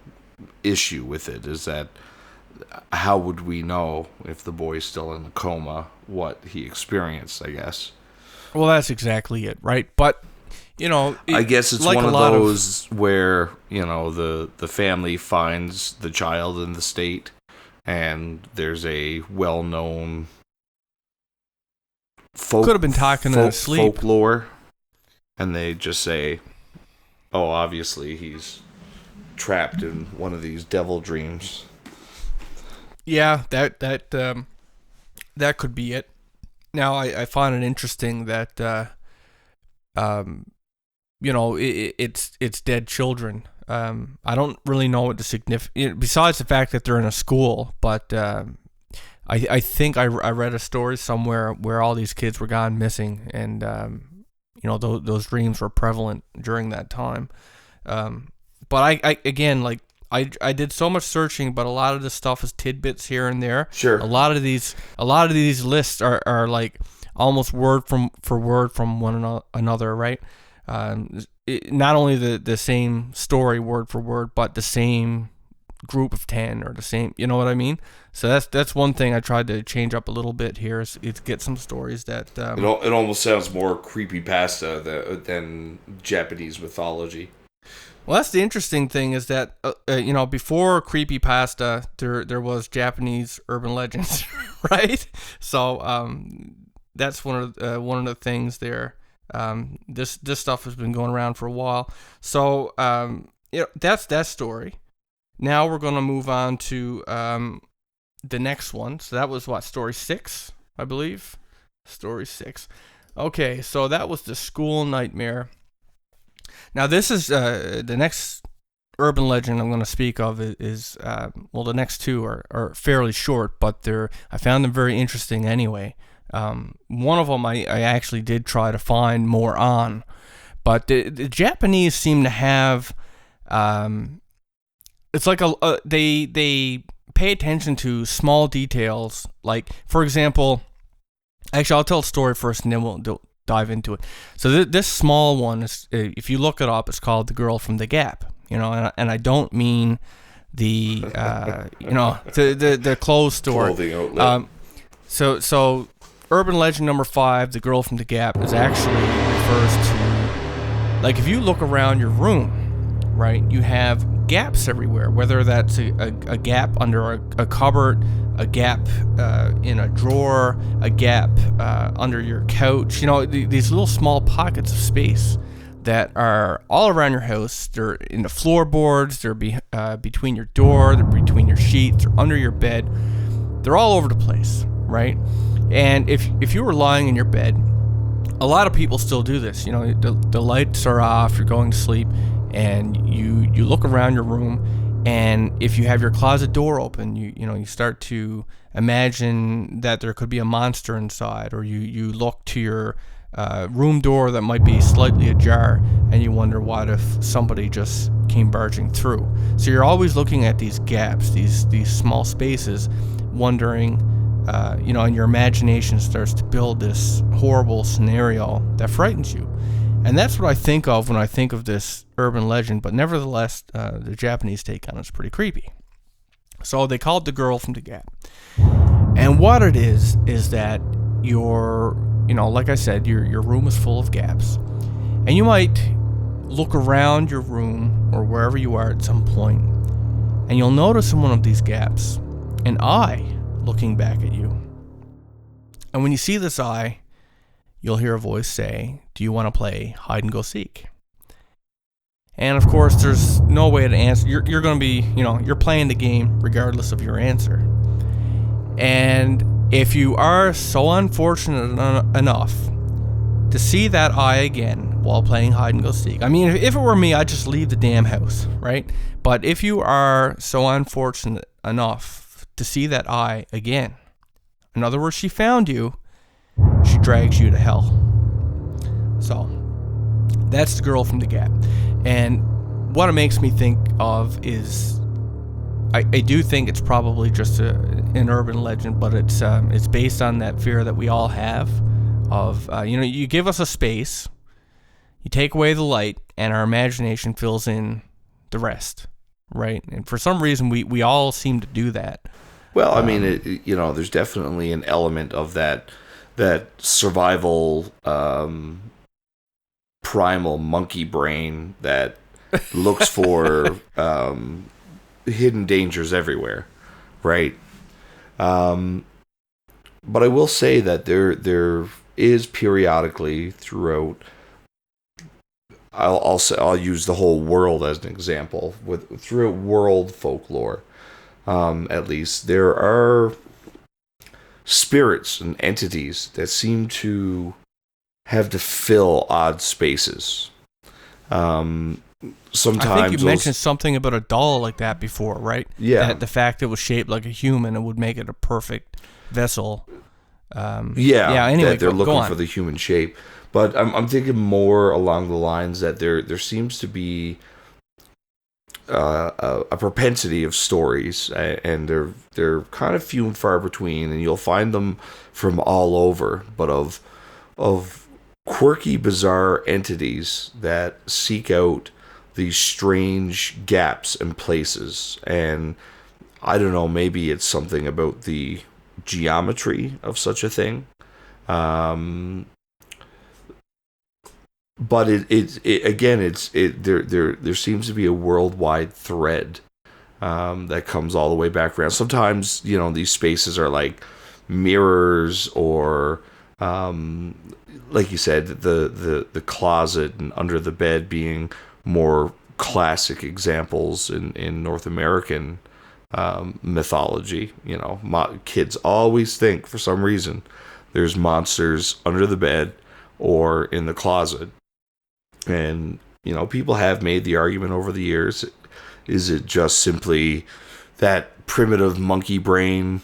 issue with it is that how would we know if the boy's still in the coma what he experienced, I guess. Well, that's exactly it, right? But, I guess it's like one of those where, the family finds the child in the state and there's a well-known could have been talking in his sleep. Folklore, and they just say, oh, obviously he's trapped in one of these devil dreams. Yeah, that could be it. Now, I find it interesting that it's dead children. I don't really know what the significance, besides the fact that they're in a school, but I think I read a story somewhere where all these kids were gone missing, and those dreams were prevalent during that time. But I did so much searching, but a lot of this stuff is tidbits here and there. Sure. A lot of these lists are like almost word for word from one another, right? Not only the same story word for word, but the same group of 10 or the same, you know what I mean? So that's one thing I tried to change up a little bit here is get some stories that it almost sounds more creepypasta than Japanese mythology. Well, that's the interesting thing is that before creepypasta there was Japanese urban legends, right? So that's one of the things there. This stuff has been going around for a while. So that's that story. Now we're going to move on to the next one. So that was story 6, I believe. Story 6. Okay, so that was the school nightmare. Now this is the next urban legend I'm going to speak of is the next two are fairly short, but I found them very interesting anyway. One of them I actually did try to find more on, but the Japanese seem to have, it's like they pay attention to small details. Like, for example, actually, I'll tell a story first, and then we'll dive into it. So this small one is, if you look it up, it's called "The Girl from the Gap." And I don't mean the the clothes store. Clothing outlet. So urban legend number 5, "The Girl from the Gap," is actually refers to, like, if you look around your room, right, you have gaps everywhere, whether that's a gap under a cupboard, a gap in a drawer, a gap under your couch. These little small pockets of space that are all around your house. They're in the floorboards, they're between your door, they're between your sheets, or under your bed. They're all over the place, right? And if you were lying in your bed, a lot of people still do this. The lights are off, you're going to sleep, and you look around your room, and if you have your closet door open, you start to imagine that there could be a monster inside, or you look to your room door that might be slightly ajar, and you wonder what if somebody just came barging through. So you're always looking at these gaps, these small spaces, wondering, and your imagination starts to build this horrible scenario that frightens you. And that's what I think of when I think of this urban legend, but nevertheless, the Japanese take on it's pretty creepy. So they called "The Girl from the Gap." And what it is that like I said, your room is full of gaps. And you might look around your room or wherever you are at some point, and you'll notice in one of these gaps an eye looking back at you. And when you see this eye, you'll hear a voice say, "Do you want to play hide and go seek?" And of course, there's no way to answer. You're going to be, you're playing the game regardless of your answer. And if you are so unfortunate enough to see that eye again while playing hide and go seek, I mean, if it were me, I'd just leave the damn house, right? But if you are so unfortunate enough to see that eye again, in other words, she found you, she drags you to hell. So that's "The Girl from the Gap." And what it makes me think of is, I do think it's probably just an urban legend, but it's based on that fear that we all have of, you give us a space, you take away the light, and our imagination fills in the rest, right? And for some reason, we all seem to do that. Well, I mean, there's definitely an element of that survival, primal monkey brain that looks for hidden dangers everywhere, right? But I will say that there is periodically throughout. I'll use the whole world as an example. Throughout world folklore, at least there are spirits and entities that seem to have to fill odd spaces. Sometimes I think you mentioned something about a doll like that before, right? Yeah. That the fact it was shaped like a human, it would make it a perfect vessel. Anyway, that they're go looking on. for the human shape. But I'm thinking more along the lines that there seems to be a propensity of stories, and they're kind of few and far between, and you'll find them from all over, but of quirky, bizarre entities that seek out these strange gaps and places. And I don't know, maybe it's something about the geometry of such a thing. But there seems to be a worldwide thread that comes all the way back around. Sometimes, these spaces are like mirrors, or like you said, the closet and under the bed being more classic examples in North American mythology. Kids always think, for some reason, there's monsters under the bed or in the closet. And, people have made the argument over the years, is it just simply that primitive monkey brain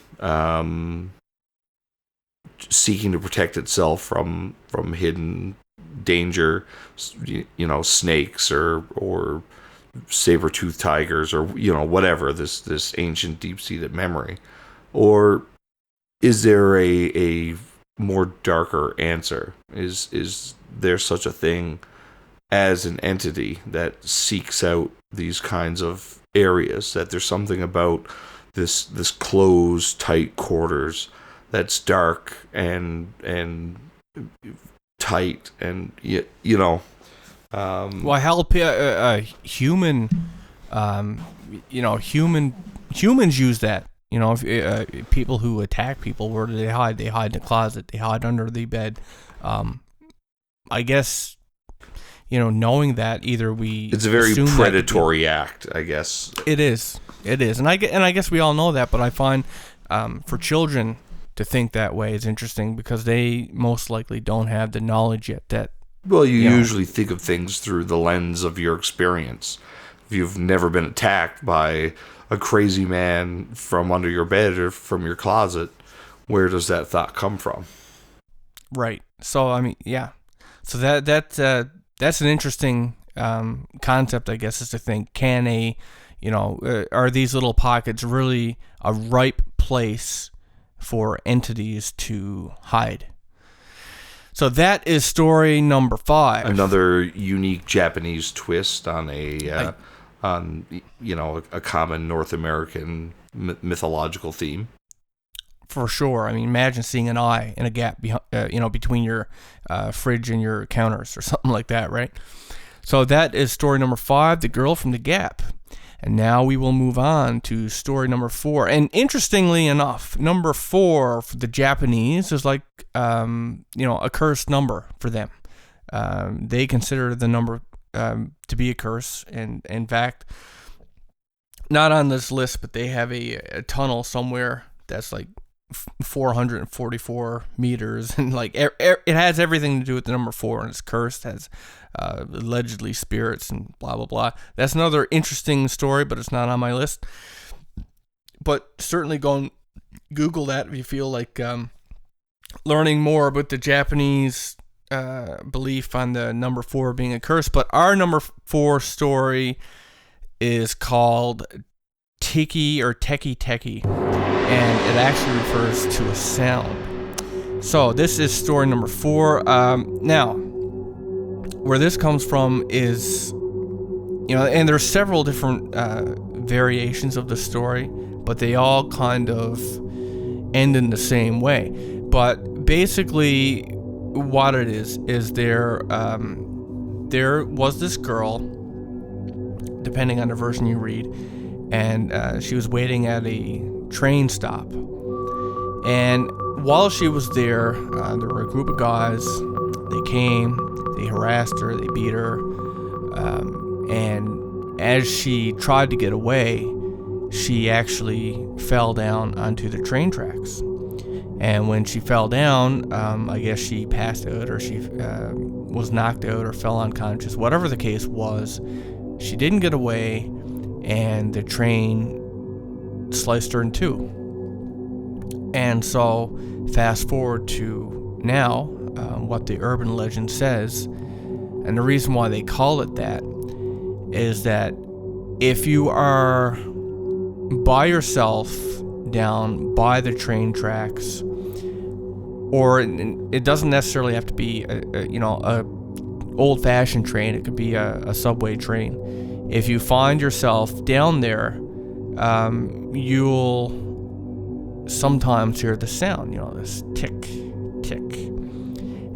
seeking to protect itself from hidden danger, snakes or saber-toothed tigers, or whatever, this ancient deep-seated memory? Or is there a more darker answer? Is there such a thing as an entity that seeks out these kinds of areas, that there's something about this closed, tight quarters that's dark and tight, and Well, hell, human, humans use that. If people who attack people, where do they hide? They hide in the closet. They hide under the bed. I guess, knowing that, either we it's a very predatory act, I guess. It is, and I guess we all know that. But I find for children to think that way is interesting, because they most likely don't have the knowledge yet that. Well, you usually think of things through the lens of your experience. If you've never been attacked by a crazy man from under your bed or from your closet, where does that thought come from? Right. So, I mean, yeah. So that's an interesting concept, I guess, is to think, are these little pockets really a ripe place for entities to hide? So that is story number 5. Another unique Japanese twist on a common North American mythological theme. For sure. I mean, imagine seeing an eye in a gap, between your fridge and your counters or something like that, right? So that is story number 5, The Girl from the Gap. And now we will move on to story number 4. And interestingly enough, number 4 for the Japanese is like, a cursed number for them. They consider the number to be a curse. And in fact, not on this list, but they have a tunnel somewhere that's like 444 meters, and like it has everything to do with the number 4, and it's cursed, has allegedly spirits and blah blah blah. That's another interesting story, but it's not on my list. But certainly go and Google that if you feel like learning more about the Japanese belief on the number 4 being a curse. But our number 4 story is called Teke or Teke Teke, and it actually refers to a sound. So this is story number 4. Now, where this comes from is, and there's several different variations of the story, but they all kind of end in the same way. But basically, what it is there was this girl, depending on the version you read, and she was waiting at a train stop. And while she was there were a group of guys. They came, they harassed her, they beat her, and as she tried to get away, she actually fell down onto the train tracks. And when she fell down, I guess she passed out, or she was knocked out, or fell unconscious. Whatever the case was, she didn't get away, and the train sliced her in two. And so, fast forward to now, what the urban legend says, and the reason why they call it that is that if you are by yourself down by the train tracks, or it doesn't necessarily have to be a old-fashioned train, it could be a subway train. If you find yourself down there, you'll sometimes hear the sound, this tick, tick.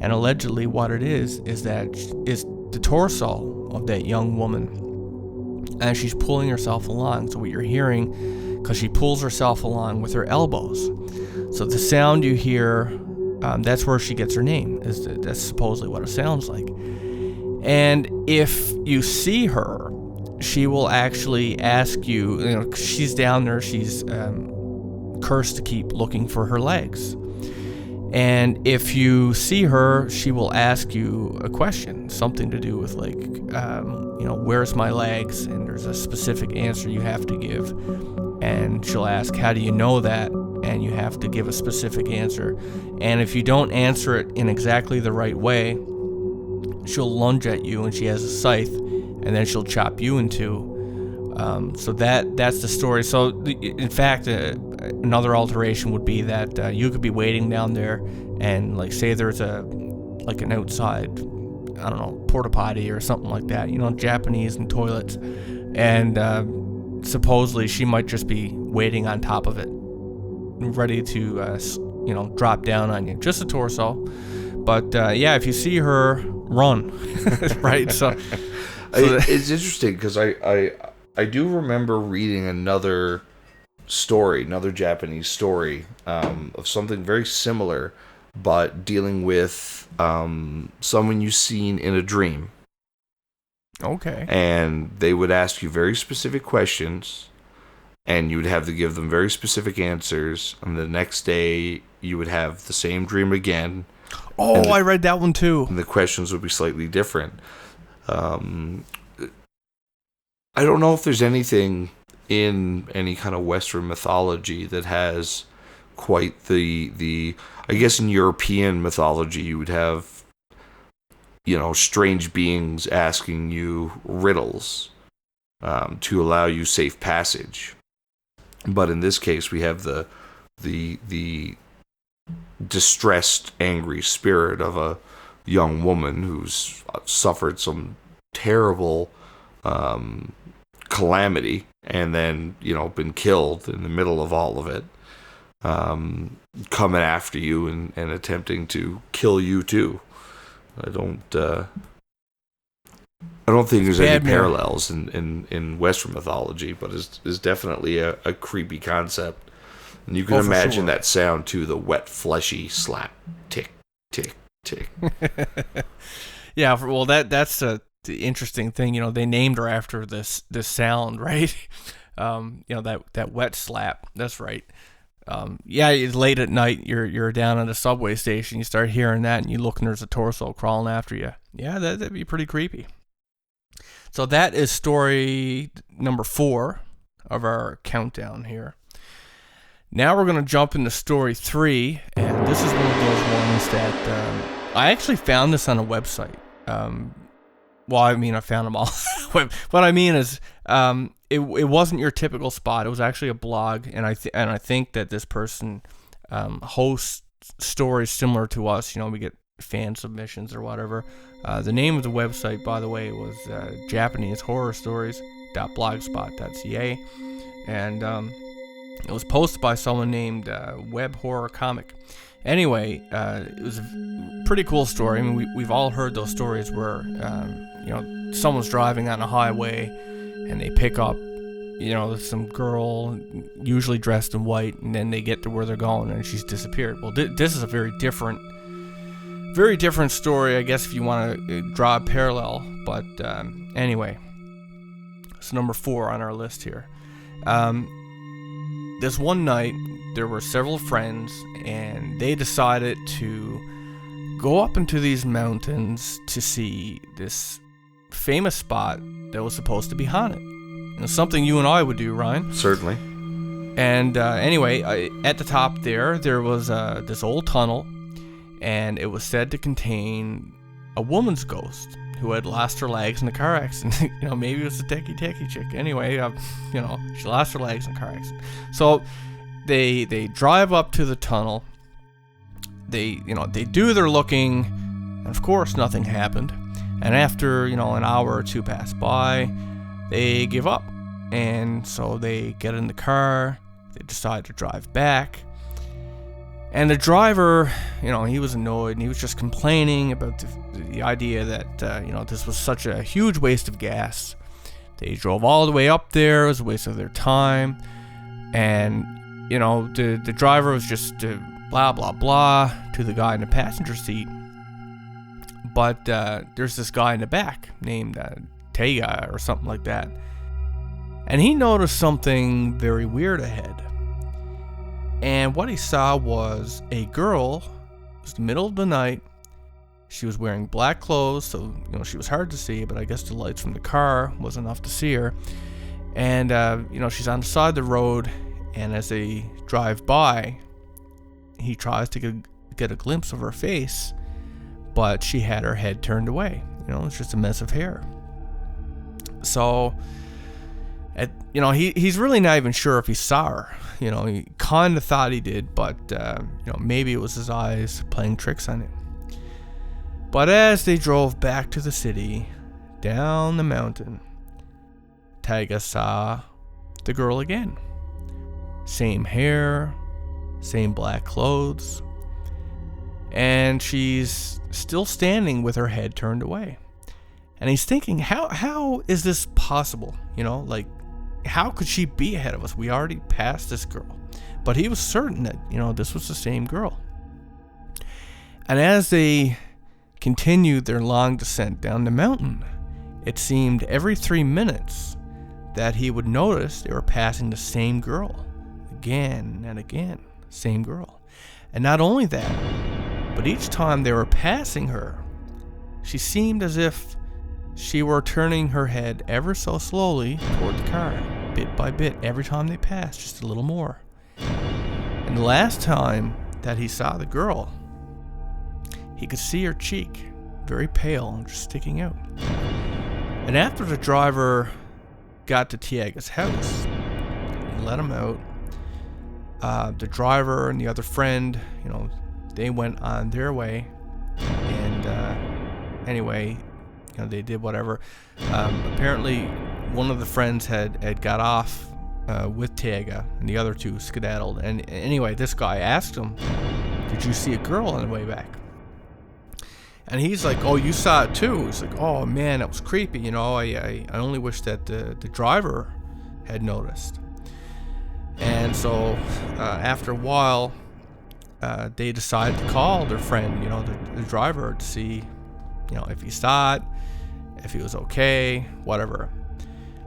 And allegedly what it is that is the torso of that young woman, and she's pulling herself along. So what you're hearing, because she pulls herself along with her elbows, so the sound you hear, that's where she gets her name. That's supposedly what it sounds like. And if you see her, she will actually ask you, she's down there, she's cursed to keep looking for her legs. And if you see her, she will ask you a question, something to do with where's my legs? And there's a specific answer you have to give. And she'll ask, how do you know that? and you have to give a specific answer. And if you don't answer it in exactly the right way, she'll lunge at you, and she has a scythe, and then she'll chop you in two. So that's the story. So in fact, another alteration would be that you could be waiting down there, and like say there's an outside, I don't know, porta potty or something like that, Japanese and toilets, and supposedly she might just be waiting on top of it, ready to drop down on you, just a torso. But if you see her, run. Right? So it's interesting because I do remember reading another Japanese story of something very similar, but dealing with someone you've seen in a dream. Okay. And they would ask you very specific questions, and you would have to give them very specific answers, and the next day you would have the same dream again. Oh, I read that one too. And the questions would be slightly different. I don't know if there's anything in any kind of Western mythology that has quite the I guess in European mythology you would have, strange beings asking you riddles to allow you safe passage. But in this case, we have the distressed, angry spirit of a young woman who's suffered some terrible calamity, and then been killed in the middle of all of it, coming after you and attempting to kill you too. I don't think there's any parallels in Western mythology, but it's definitely a creepy concept. And you can imagine that sound too, the wet, fleshy slap, tick, tick, tick. Yeah, well, that's the interesting thing. They named her after this sound, right? That wet slap. That's right. It's late at night. You're down at a subway station. You start hearing that, and you look, and there's a torso crawling after you. Yeah, that'd be pretty creepy. So that is story number 4 of our countdown here. Now we're going to jump into story 3, and this is one of those ones that I actually found this on a website. I found them all. What I mean is, it wasn't your typical spot. It was actually a blog, and I think that this person hosts stories similar to us. We get fan submissions or whatever. The name of the website, by the way, was Japanese Horror Stories.blogspot.ca, and it was posted by someone named Web Horror Comic. Anyway, it was a pretty cool story. I mean, we've all heard those stories where someone's driving on a highway and they pick up some girl, usually dressed in white, and then they get to where they're going and she's disappeared. Well, this is a very different story, I guess, if you want to draw a parallel. But anyway, it's number 4 on our list here. This one night, there were several friends, and they decided to go up into these mountains to see this famous spot that was supposed to be haunted. Something you and I would do, Ryan. Certainly. And anyway, at the top there was this old tunnel, and it was said to contain a woman's ghost who had lost her legs in a car accident. Maybe it was the Teke Teke chick. Anyway, she lost her legs in a car accident. So they drive up to the tunnel. They do their looking, and of course nothing happened. And after an hour or two pass by, they give up, and so they get in the car. They decide to drive back. And the driver, he was annoyed, and he was just complaining about the idea that, this was such a huge waste of gas. They drove all the way up there. It was a waste of their time. And, the driver was just blah, blah, blah to the guy in the passenger seat. But there's this guy in the back named Tega or something like that. And he noticed something very weird ahead. And what he saw was a girl. It was the middle of the night. She was wearing black clothes, so she was hard to see, but I guess the lights from the car was enough to see her. And she's on the side of the road, And as they drive by, he tries to get a glimpse of her face, but she had her head turned away. It's just a mess of hair. So, he's really not even sure if he saw her. He kind of thought he did, but, maybe it was his eyes playing tricks on him. But as they drove back to the city, down the mountain, Teke saw the girl again. Same hair, same black clothes, and she's still standing with her head turned away. And he's thinking, how is this possible? How could she be ahead of us? We already passed this girl. But he was certain that, this was the same girl. And as they continued their long descent down the mountain, it seemed every 3 minutes that he would notice they were passing the same girl. Again and again, same girl. And not only that, but each time they were passing her, she seemed as if she were turning her head ever so slowly toward the car, bit by bit, every time they passed, just a little more. And the last time that he saw the girl, he could see her cheek, very pale and just sticking out. And after the driver got to Teke's house, he let him out. The driver and the other friend, they went on their way. And anyway, they did whatever. Apparently, one of the friends had got off with Teke, and the other two skedaddled. And anyway, this guy asked him, "Did you see a girl on the way back?" And he's like, "Oh, you saw it too." He's like, "Oh man, that was creepy. I only wish that the driver had noticed." And so after a while, they decided to call their friend, the driver, to see, if he saw it, if he was okay, whatever.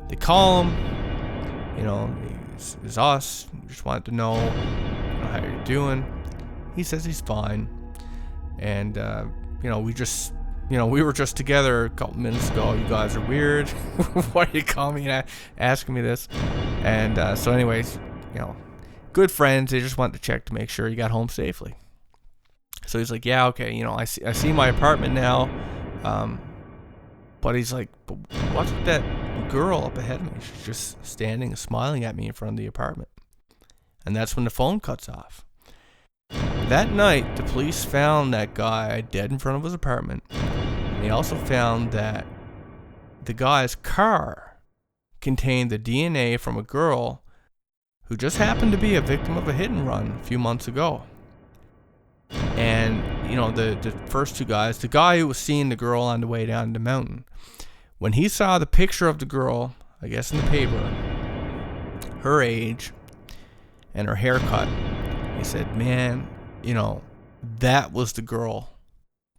They call him, it's us. We just wanted to know, how you're doing. He says he's fine. And, we were just together a couple minutes ago. You guys are weird. Why are you calling me and asking me this? And so anyways, good friends. They just wanted to check to make sure you got home safely. So he's like, yeah, okay, I see my apartment now. But he's like, but what's with that girl up ahead of me? She's just standing and smiling at me in front of the apartment. And that's when the phone cuts off. That night, the police found that guy dead in front of his apartment. And they also found that the guy's car contained the DNA from a girl who just happened to be a victim of a hit and run a few months ago. And, the first two guys, the guy who was seeing the girl on the way down the mountain, when he saw the picture of the girl, I guess in the paper, her age and her haircut, he said, man, that was the girl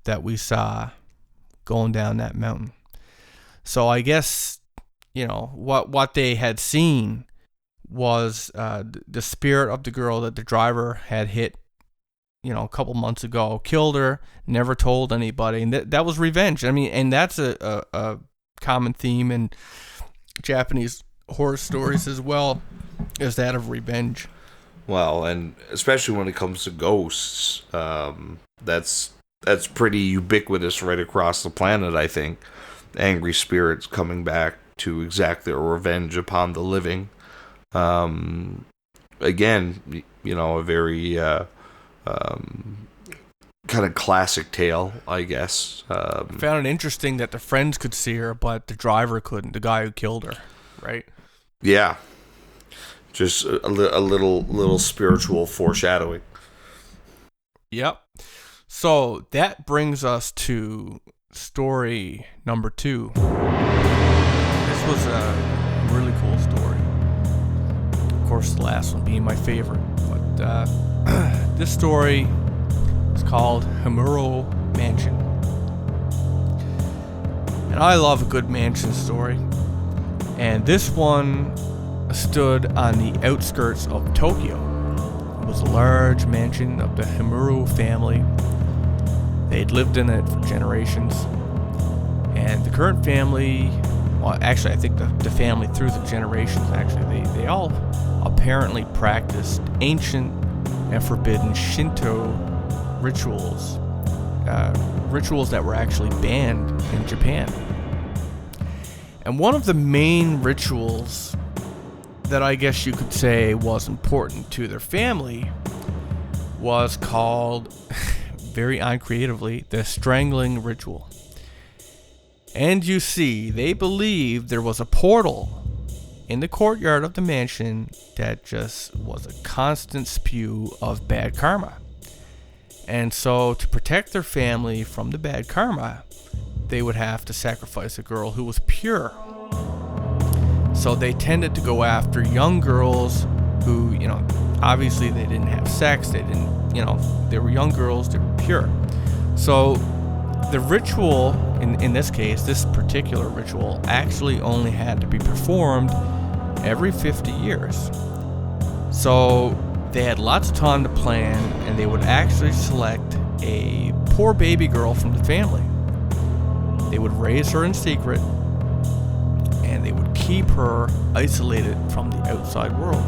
that we saw going down that mountain. So I guess, what they had seen was the spirit of the girl that the driver had hit, a couple months ago, killed her, never told anybody. And that was revenge. I mean, and that's a common theme in Japanese horror stories as well, is that of revenge. Well, and especially when it comes to ghosts, that's pretty ubiquitous right across the planet, I think. Angry spirits coming back to exact their revenge upon the living. Again, a very kind of classic tale, I guess. I found it interesting that the friends could see her, but the driver couldn't, the guy who killed her, right? Yeah. Just a little spiritual foreshadowing. Yep. So that brings us to story number 2. This was a really cool story. Of course, the last one being my favorite. But this story is called Himuro Mansion. And I love a good mansion story. And this one stood on the outskirts of Tokyo. It was a large mansion of the Himuro family. They'd lived in it for generations. And the current family well, actually, I think the family through the generations, actually, they all apparently practiced ancient and forbidden Shinto rituals, rituals that were actually banned in Japan. And one of the main rituals that I guess you could say was important to their family was called, very uncreatively, the strangling ritual. And you see, they believed there was a portal in the courtyard of the mansion that just was a constant spew of bad karma. And so, to protect their family from the bad karma, they would have to sacrifice a girl who was pure. So they tended to go after young girls who, obviously they didn't have sex, they were young girls, they were pure. So the ritual, in this case, this particular ritual, actually only had to be performed every 50 years. So they had lots of time to plan, and they would actually select a poor baby girl from the family. They would raise her in secret, and they would keep her isolated from the outside world.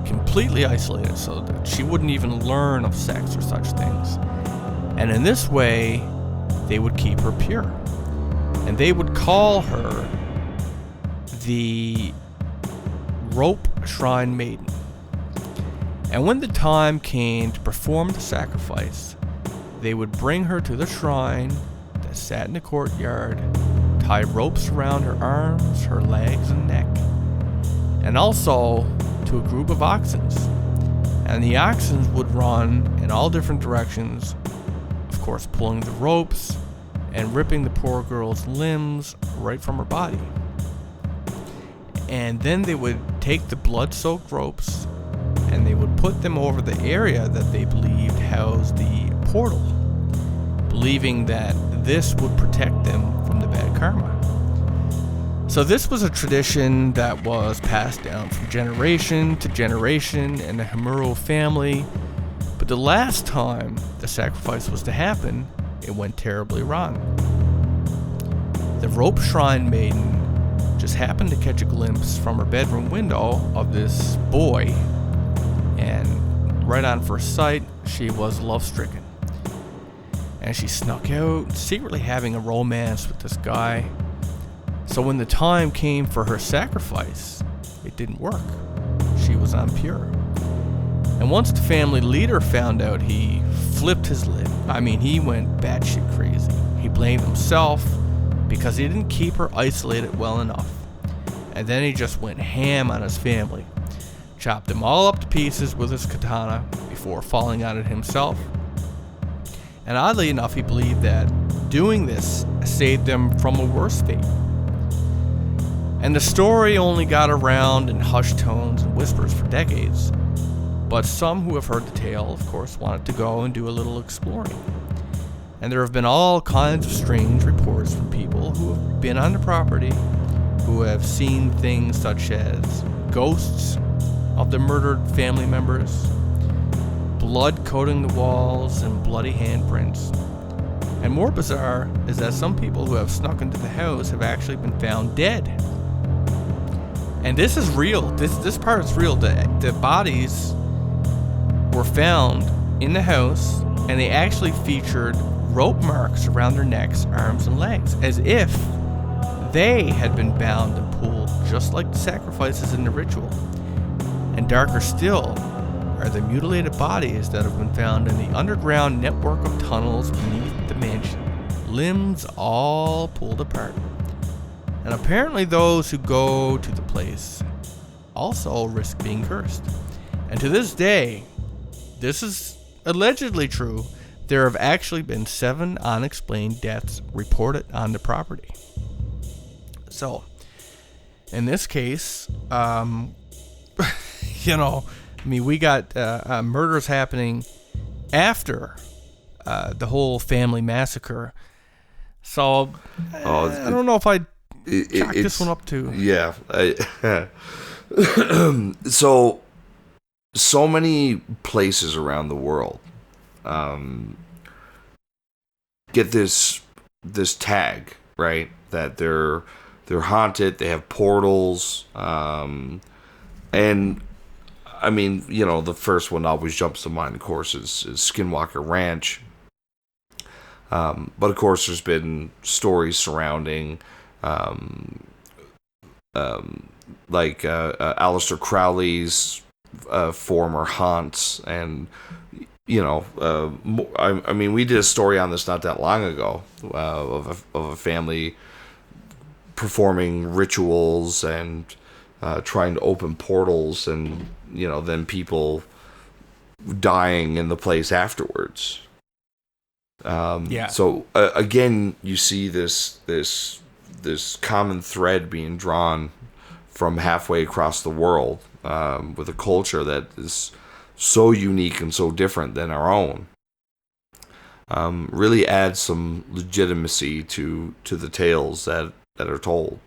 Completely isolated, so that she wouldn't even learn of sex or such things. And in this way, they would keep her pure. And they would call her the Rope Shrine Maiden. And when the time came to perform the sacrifice, they would bring her to the shrine that sat in the courtyard, tie ropes around her arms, her legs, and neck, and also to a group of oxen. And the oxen would run in all different directions, of course pulling the ropes and ripping the poor girl's limbs right from her body. And then they would take the blood-soaked ropes and they would put them over the area that they believed housed the portal, believing that this would protect them from the bad karma. So this was a tradition that was passed down from generation to generation in the Himuro family, but the last time the sacrifice was to happen, it went terribly wrong. The Rope Shrine Maiden just happened to catch a glimpse from her bedroom window of this boy, and right on first sight, she was love-stricken. And she snuck out, secretly having a romance with this guy. So when the time came for her sacrifice, it didn't work. She was impure. And once the family leader found out, he flipped his lid. I mean, he went batshit crazy. He blamed himself because he didn't keep her isolated well enough. And then he just went ham on his family. Chopped them all up to pieces with his katana before falling on it himself. And oddly enough, he believed that doing this saved them from a worse fate. And the story only got around in hushed tones and whispers for decades. But some who have heard the tale, of course, wanted to go and do a little exploring. And there have been all kinds of strange reports from people who have been on the property, who have seen things such as ghosts of the murdered family members, blood coating the walls, and bloody handprints. And more bizarre is that some people who have snuck into the house have actually been found dead. And this is real. This part is real. The bodies were found in the house, and they actually featured rope marks around their necks, arms, and legs, as if they had been bound and pulled, just like the sacrifices in the ritual. And darker still are the mutilated bodies that have been found in the underground network of tunnels beneath the mansion, limbs all pulled apart. And apparently those who go to the place also risk being cursed. And to this day, this is allegedly true, there have actually been 7 unexplained deaths reported on the property. So, in this case, we got murders happening after the whole family massacre. So, I don't know if I'd chalk this one up to. Yeah. So many places around the world get this tag, right? That they're they're haunted. They have portals, and I mean, you know, the first one always jumps to mind, of course, is Skinwalker Ranch. But of course, there's been stories surrounding, Aleister Crowley's former haunts, and you know, I mean, we did a story on this not that long ago of a family performing rituals and trying to open portals, and you know, then people dying in the place afterwards. So again, you see this common thread being drawn from halfway across the world, with a culture that is so unique and so different than our own. Really adds some legitimacy to the tales that are told.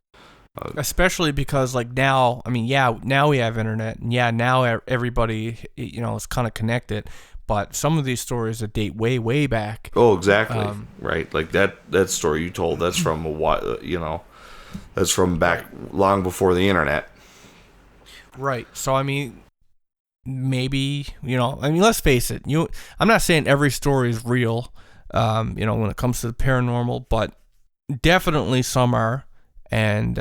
Especially because, like, now, I mean, now we have internet, and now everybody, you know, is kind of connected. But some of these stories that date way, way back. Oh, exactly. Right. Like that story you told, that's from a while, you know, that's from back long before the internet. Right. So, I mean, maybe, you know, I mean, let's face it. I'm not saying every story is real, you know, when it comes to the paranormal, but definitely some are. And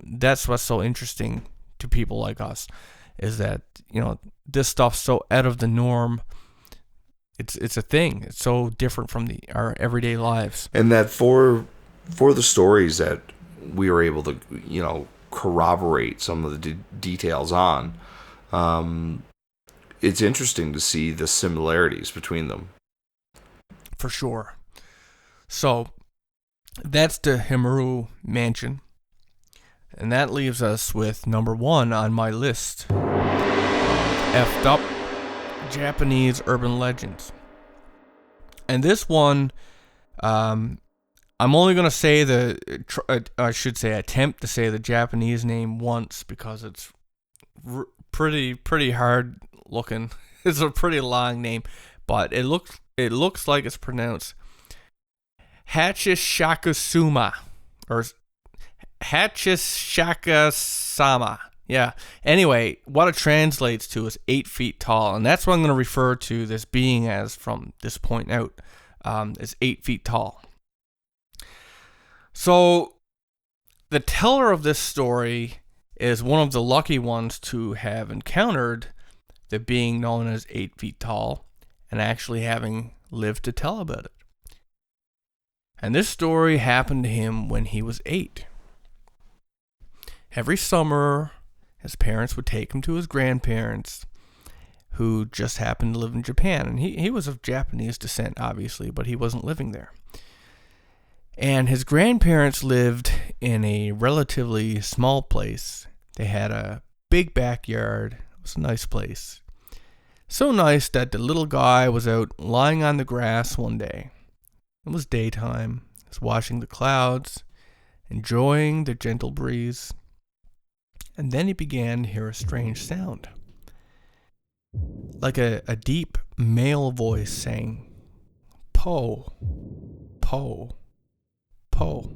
that's what's so interesting to people like us, is that, you know, this stuff's so out of the norm. It's a thing. It's so different from our everyday lives. And that for the stories that we were able to, you know, corroborate some of the details on, it's interesting to see the similarities between them. For sure. So that's the Himuro Mansion. And that leaves us with number 1 on my list. Effed up Japanese urban legends. And this one, I'm only going to say attempt to say the Japanese name once, because it's pretty hard looking. It's a pretty long name, but it looks like it's pronounced Hachishakusuma, or Hachishakasama. Yeah. Anyway, what it translates to is 8 feet tall, and that's what I'm going to refer to this being as from this point out. Is 8 feet tall. So, the teller of this story is one of the lucky ones to have encountered the being known as 8 feet tall, and actually having lived to tell about it. And this story happened to him when he was 8. Every summer, his parents would take him to his grandparents, who just happened to live in Japan. And he was of Japanese descent, obviously, but he wasn't living there. And his grandparents lived in a relatively small place. They had a big backyard. It was a nice place. So nice that the little guy was out lying on the grass one day. It was daytime. He was watching the clouds, enjoying the gentle breeze. And then he began to hear a strange sound. Like a deep male voice saying, "Po, po, po."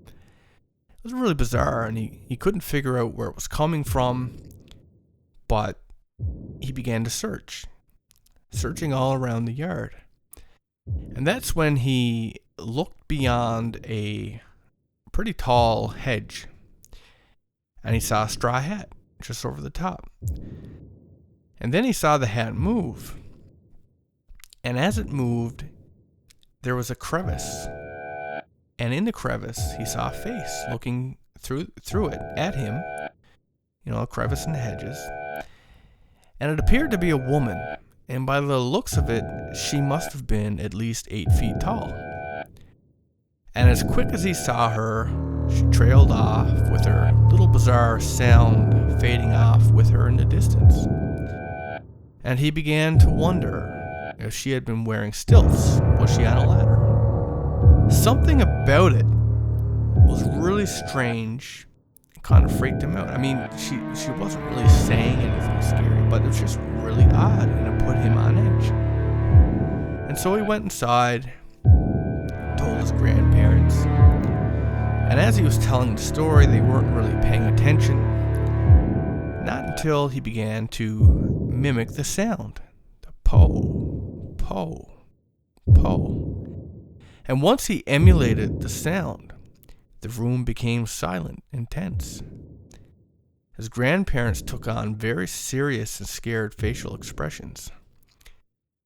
It was really bizarre, and he couldn't figure out where it was coming from, but he began to searching all around the yard. And that's when he looked beyond a pretty tall hedge, and he saw a straw hat just over the top. And then he saw the hat move. And as it moved, there was a crevice. And in the crevice, he saw a face looking through it at him. You know, a crevice in the hedges. And it appeared to be a woman. And by the looks of it, she must have been at least 8 feet tall. And as quick as he saw her, she trailed off, with her little bizarre sound fading off with her in the distance. And he began to wonder if she had been wearing stilts. Was she on a ladder? Something about it was really strange. It kind of freaked him out. I mean, she wasn't really saying anything scary, but it was just really odd, and it put him on edge. And so he went inside, told his grandparents, And as he was telling the story, they weren't really paying attention. Not until he began to mimic the sound. The po, po, po. And once he emulated the sound, the room became silent and tense. His grandparents took on very serious and scared facial expressions.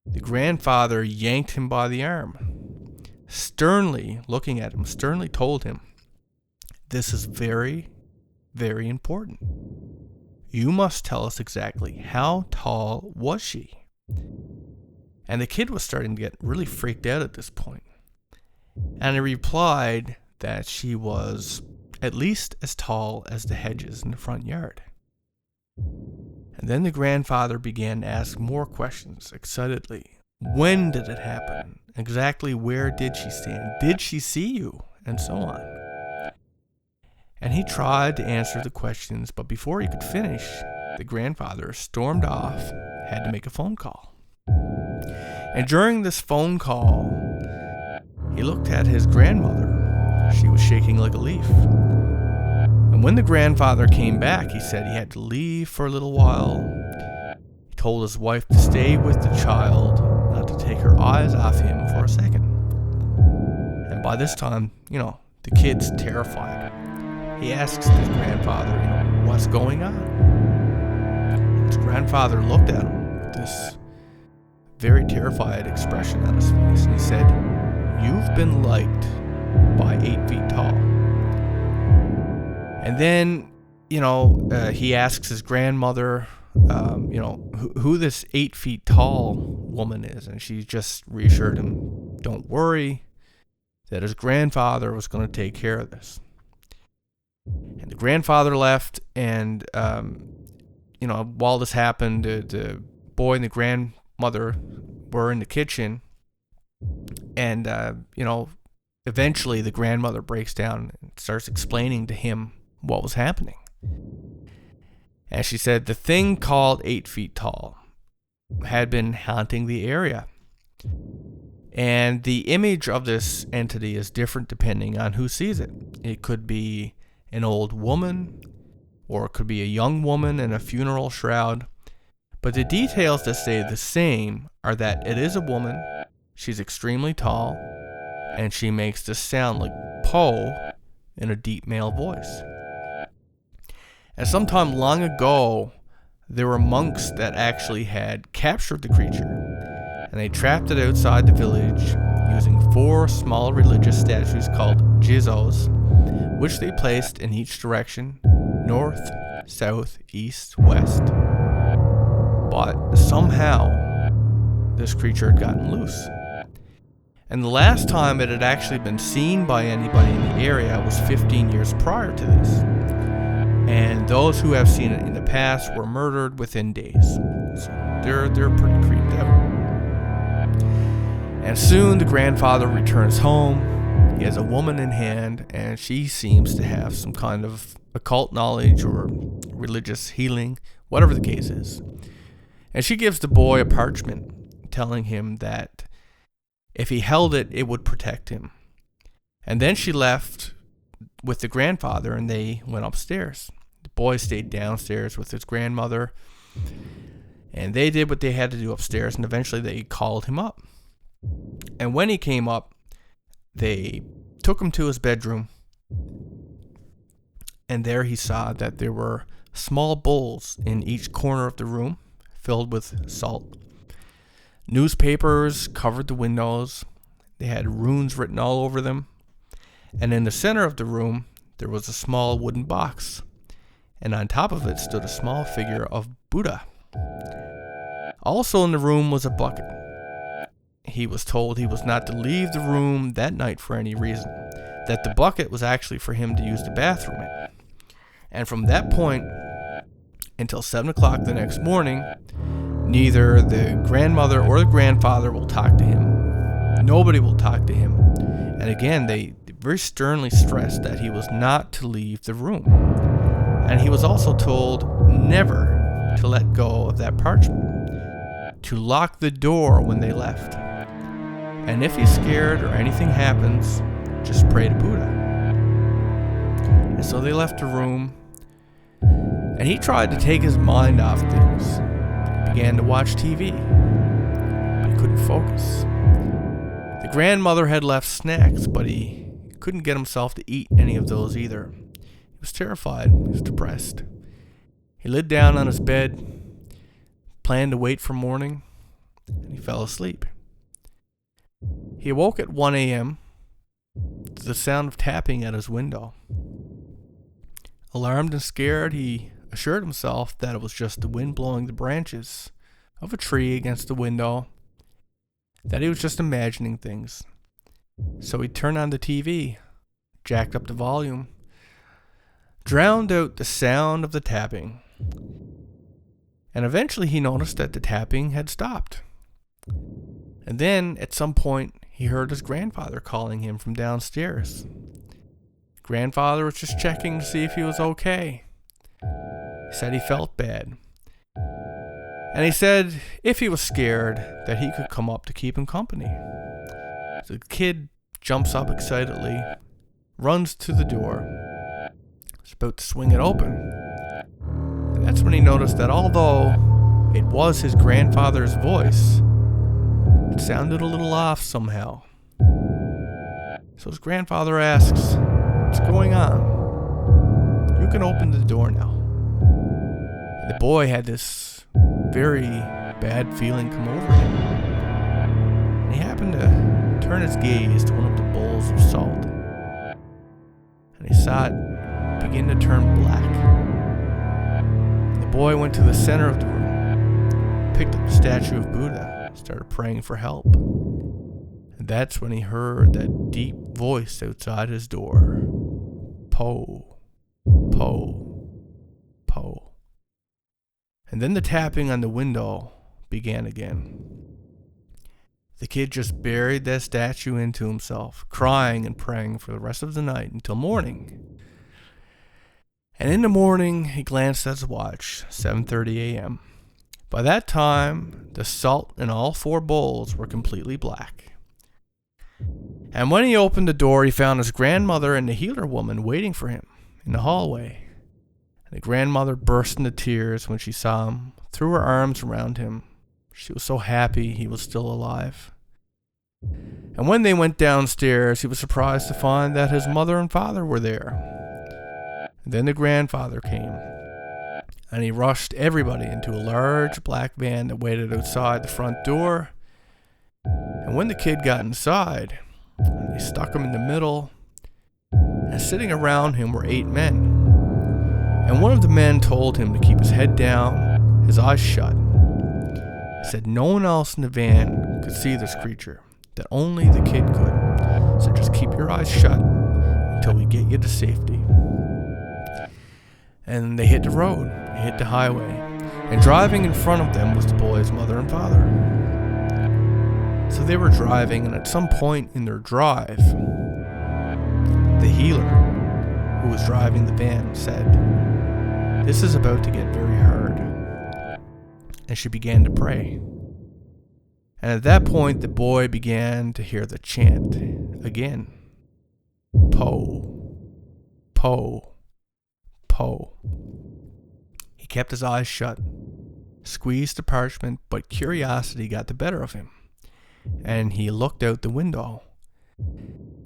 The grandfather yanked him by the arm, sternly looking at him, sternly told him, "This is very, very important. You must tell us exactly how tall was she?" And the kid was starting to get really freaked out at this point. And he replied that she was at least as tall as the hedges in the front yard. And then the grandfather began to ask more questions excitedly. When did it happen? Exactly where did she stand? Did she see you? And so on. And he tried to answer the questions, but before he could finish, the grandfather stormed off, had to make a phone call. And during this phone call, he looked at his grandmother. She was shaking like a leaf. And when the grandfather came back, he said he had to leave for a little while. He told his wife to stay with the child, not to take her eyes off him for a second. And by this time, the kid's terrified. He asks his grandfather, what's going on? His grandfather looked at him with this very terrified expression on his face, and he said, "You've been liked by 8 feet tall." And then, he asks his grandmother, who this 8 feet tall woman is, and she just reassured him, don't worry, that his grandfather was going to take care of this. And the grandfather left, and, while this happened, the boy and the grandmother were in the kitchen, and, eventually the grandmother breaks down and starts explaining to him what was happening. And she said the thing called 8 feet tall had been haunting the area. And the image of this entity is different depending on who sees it. It could be an old woman, or it could be a young woman in a funeral shroud. But the details that stay the same are that it is a woman, she's extremely tall, and she makes this sound like po in a deep male voice. And sometime long ago, there were monks that actually had captured the creature, and they trapped it outside the village using 4 small religious statues called jizzos, which they placed in each direction, north, south, east, west. But somehow, this creature had gotten loose. And the last time it had actually been seen by anybody in the area was 15 years prior to this. And those who have seen it in the past were murdered within days. So they're pretty creeped out. And soon the grandfather returns home. He has a woman in hand, and she seems to have some kind of occult knowledge or religious healing, whatever the case is. And she gives the boy a parchment telling him that if he held it, it would protect him. And then she left with the grandfather, and they went upstairs. The boy stayed downstairs with his grandmother, and they did what they had to do upstairs, and eventually they called him up. And when he came up, they took him to his bedroom, and there he saw that there were small bowls in each corner of the room filled with salt. Newspapers covered the windows. They had runes written all over them. And in the center of the room, there was a small wooden box. And on top of it stood a small figure of Buddha. Also in the room was a bucket. He was told he was not to leave the room that night for any reason, that the bucket was actually for him to use the bathroom in. And from that point until 7 o'clock the next morning, neither the grandmother or the grandfather will talk to him. Nobody will talk to him. And again, they very sternly stressed that he was not to leave the room. And he was also told never to let go of that parchment, to lock the door when they left. And if he's scared or anything happens, just pray to Buddha. And so they left the room, and he tried to take his mind off things. He began to watch TV, but he couldn't focus. The grandmother had left snacks, but he couldn't get himself to eat any of those either. He was terrified. He was depressed. He laid down on his bed, planned to wait for morning, and he fell asleep. He awoke at 1 a.m. to the sound of tapping at his window. Alarmed and scared, he assured himself that it was just the wind blowing the branches of a tree against the window, that he was just imagining things. So he turned on the TV, jacked up the volume, drowned out the sound of the tapping, and eventually he noticed that the tapping had stopped. And then, at some point, he heard his grandfather calling him from downstairs. Grandfather was just checking to see if he was okay. He said he felt bad. And he said if he was scared, that he could come up to keep him company. So the kid jumps up excitedly, runs to the door. He's about to swing it open. And that's when he noticed that although it was his grandfather's voice, it sounded a little off somehow. So his grandfather asks, "What's going on? You can open the door now." And the boy had this very bad feeling come over him. And he happened to turn his gaze to one of the bowls of salt. And he saw it begin to turn black. And the boy went to the center of the room, picked up the statue of Buddha, started praying for help. And that's when he heard that deep voice outside his door. Po, po, po. And then the tapping on the window began again. The kid just buried that statue into himself, crying and praying for the rest of the night until morning. And in the morning, he glanced at his watch, 7:30 a.m. By that time, the salt in all 4 bowls were completely black. And when he opened the door, he found his grandmother and the healer woman waiting for him in the hallway. And the grandmother burst into tears when she saw him, threw her arms around him. She was so happy he was still alive. And when they went downstairs, he was surprised to find that his mother and father were there. And then the grandfather came, and he rushed everybody into a large black van that waited outside the front door. And when the kid got inside, they stuck him in the middle, and sitting around him were 8 men. And one of the men told him to keep his head down, his eyes shut. He said no one else in the van could see this creature, that only the kid could. So just keep your eyes shut until we get you to safety. And they hit the road, they hit the highway, and driving in front of them was the boy's mother and father. So they were driving, and at some point in their drive, the healer who was driving the van said, "This is about to get very hard." And she began to pray. And at that point, the boy began to hear the chant again. Po, po, po. He kept his eyes shut, squeezed the parchment, but curiosity got the better of him. And he looked out the window,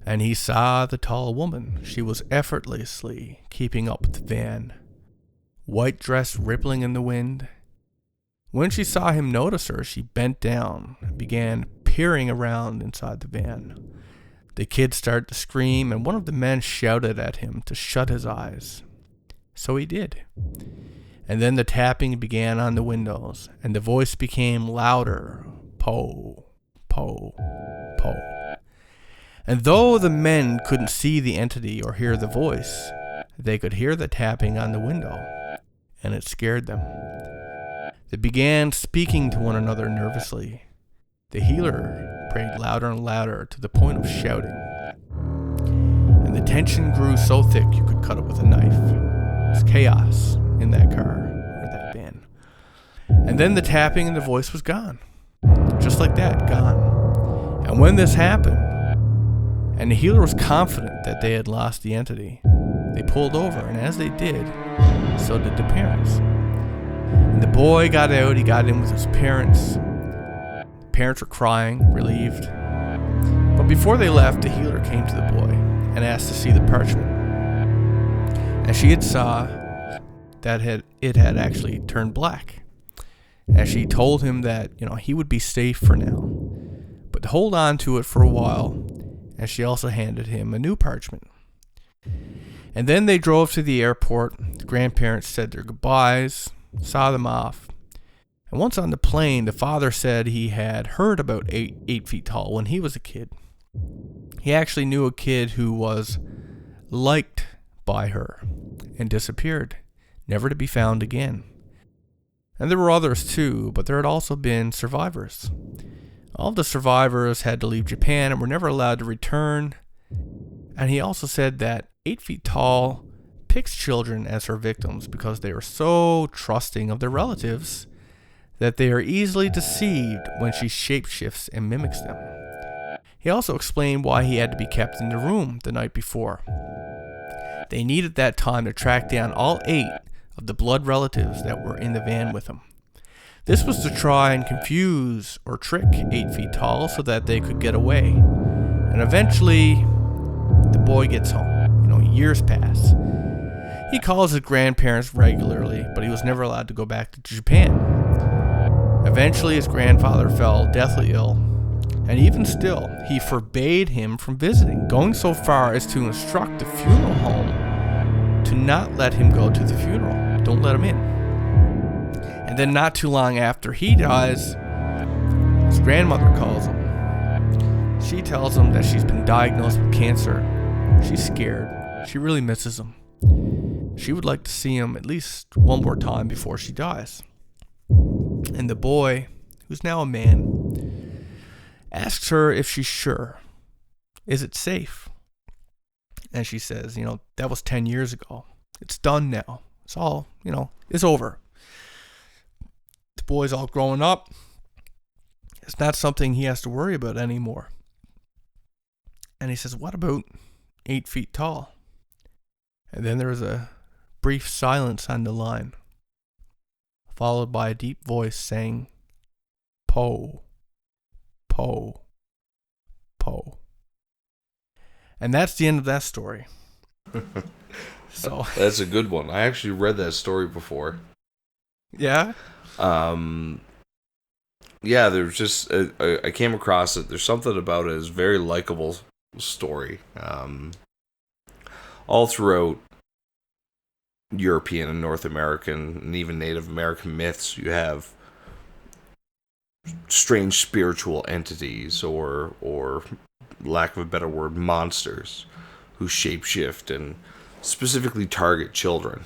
and he saw the tall woman. She was effortlessly keeping up with the van, white dress rippling in the wind. When she saw him notice her, she bent down and began peering around inside the van. The kid started to scream, and one of the men shouted at him to shut his eyes. So he did. And then the tapping began on the windows, and the voice became louder. Po, po, po. And though the men couldn't see the entity or hear the voice, they could hear the tapping on the window, and it scared them. They began speaking to one another nervously. The healer prayed louder and louder to the point of shouting. And the tension grew so thick you could cut it with a knife. It was chaos in that car, or that van. And then the tapping and the voice was gone. Just like that, gone. And when this happened, and the healer was confident that they had lost the entity, They pulled over, and as they did, so did the parents. And the boy got out, he got in with his parents. The parents were crying, relieved. But before they left, the healer came to the boy and asked to see the parchment. And she had saw that it had actually turned black. And she told him that, he would be safe for now, but to hold on to it for a while. And she also handed him a new parchment. And then they drove to the airport. The grandparents said their goodbyes, saw them off. And once on the plane, the father said he had heard about 8 feet tall when he was a kid. He actually knew a kid who was liked by her and disappeared, never to be found again. And there were others too, but there had also been survivors. All of the survivors had to leave Japan and were never allowed to return. And he also said that 8 feet tall picks children as her victims because they are so trusting of their relatives that they are easily deceived when she shapeshifts and mimics them. He also explained why he had to be kept in the room the night before. They needed that time to track down all 8 of the blood relatives that were in the van with him. This was to try and confuse or trick 8 feet tall so that they could get away. And eventually, the boy gets home. Years pass. He calls his grandparents regularly, but he was never allowed to go back to Japan. Eventually, his grandfather fell deathly ill, and even still, he forbade him from visiting, going so far as to instruct the funeral home to not let him go to the funeral. Don't let him in. And then not too long after he dies, his grandmother calls him. She tells him that she's been diagnosed with cancer. She's scared. She really misses him. She would like to see him at least one more time before she dies. And the boy, who's now a man, asks her if she's sure. Is it safe? And she says, that was 10 years ago. It's done now. It's all, it's over. The boy's all grown up. It's not something he has to worry about anymore. And he says, what about 8 feet tall? And then there was a brief silence on the line, followed by a deep voice saying, Poe, Poe, Poe. And that's the end of that story. So that's a good one. I actually read that story before. Yeah? Yeah, there's just I came across it. There's something about it. It's a very likable story. All throughout European and North American and even Native American myths, you have strange spiritual entities or lack of a better word, monsters who shapeshift and specifically target children.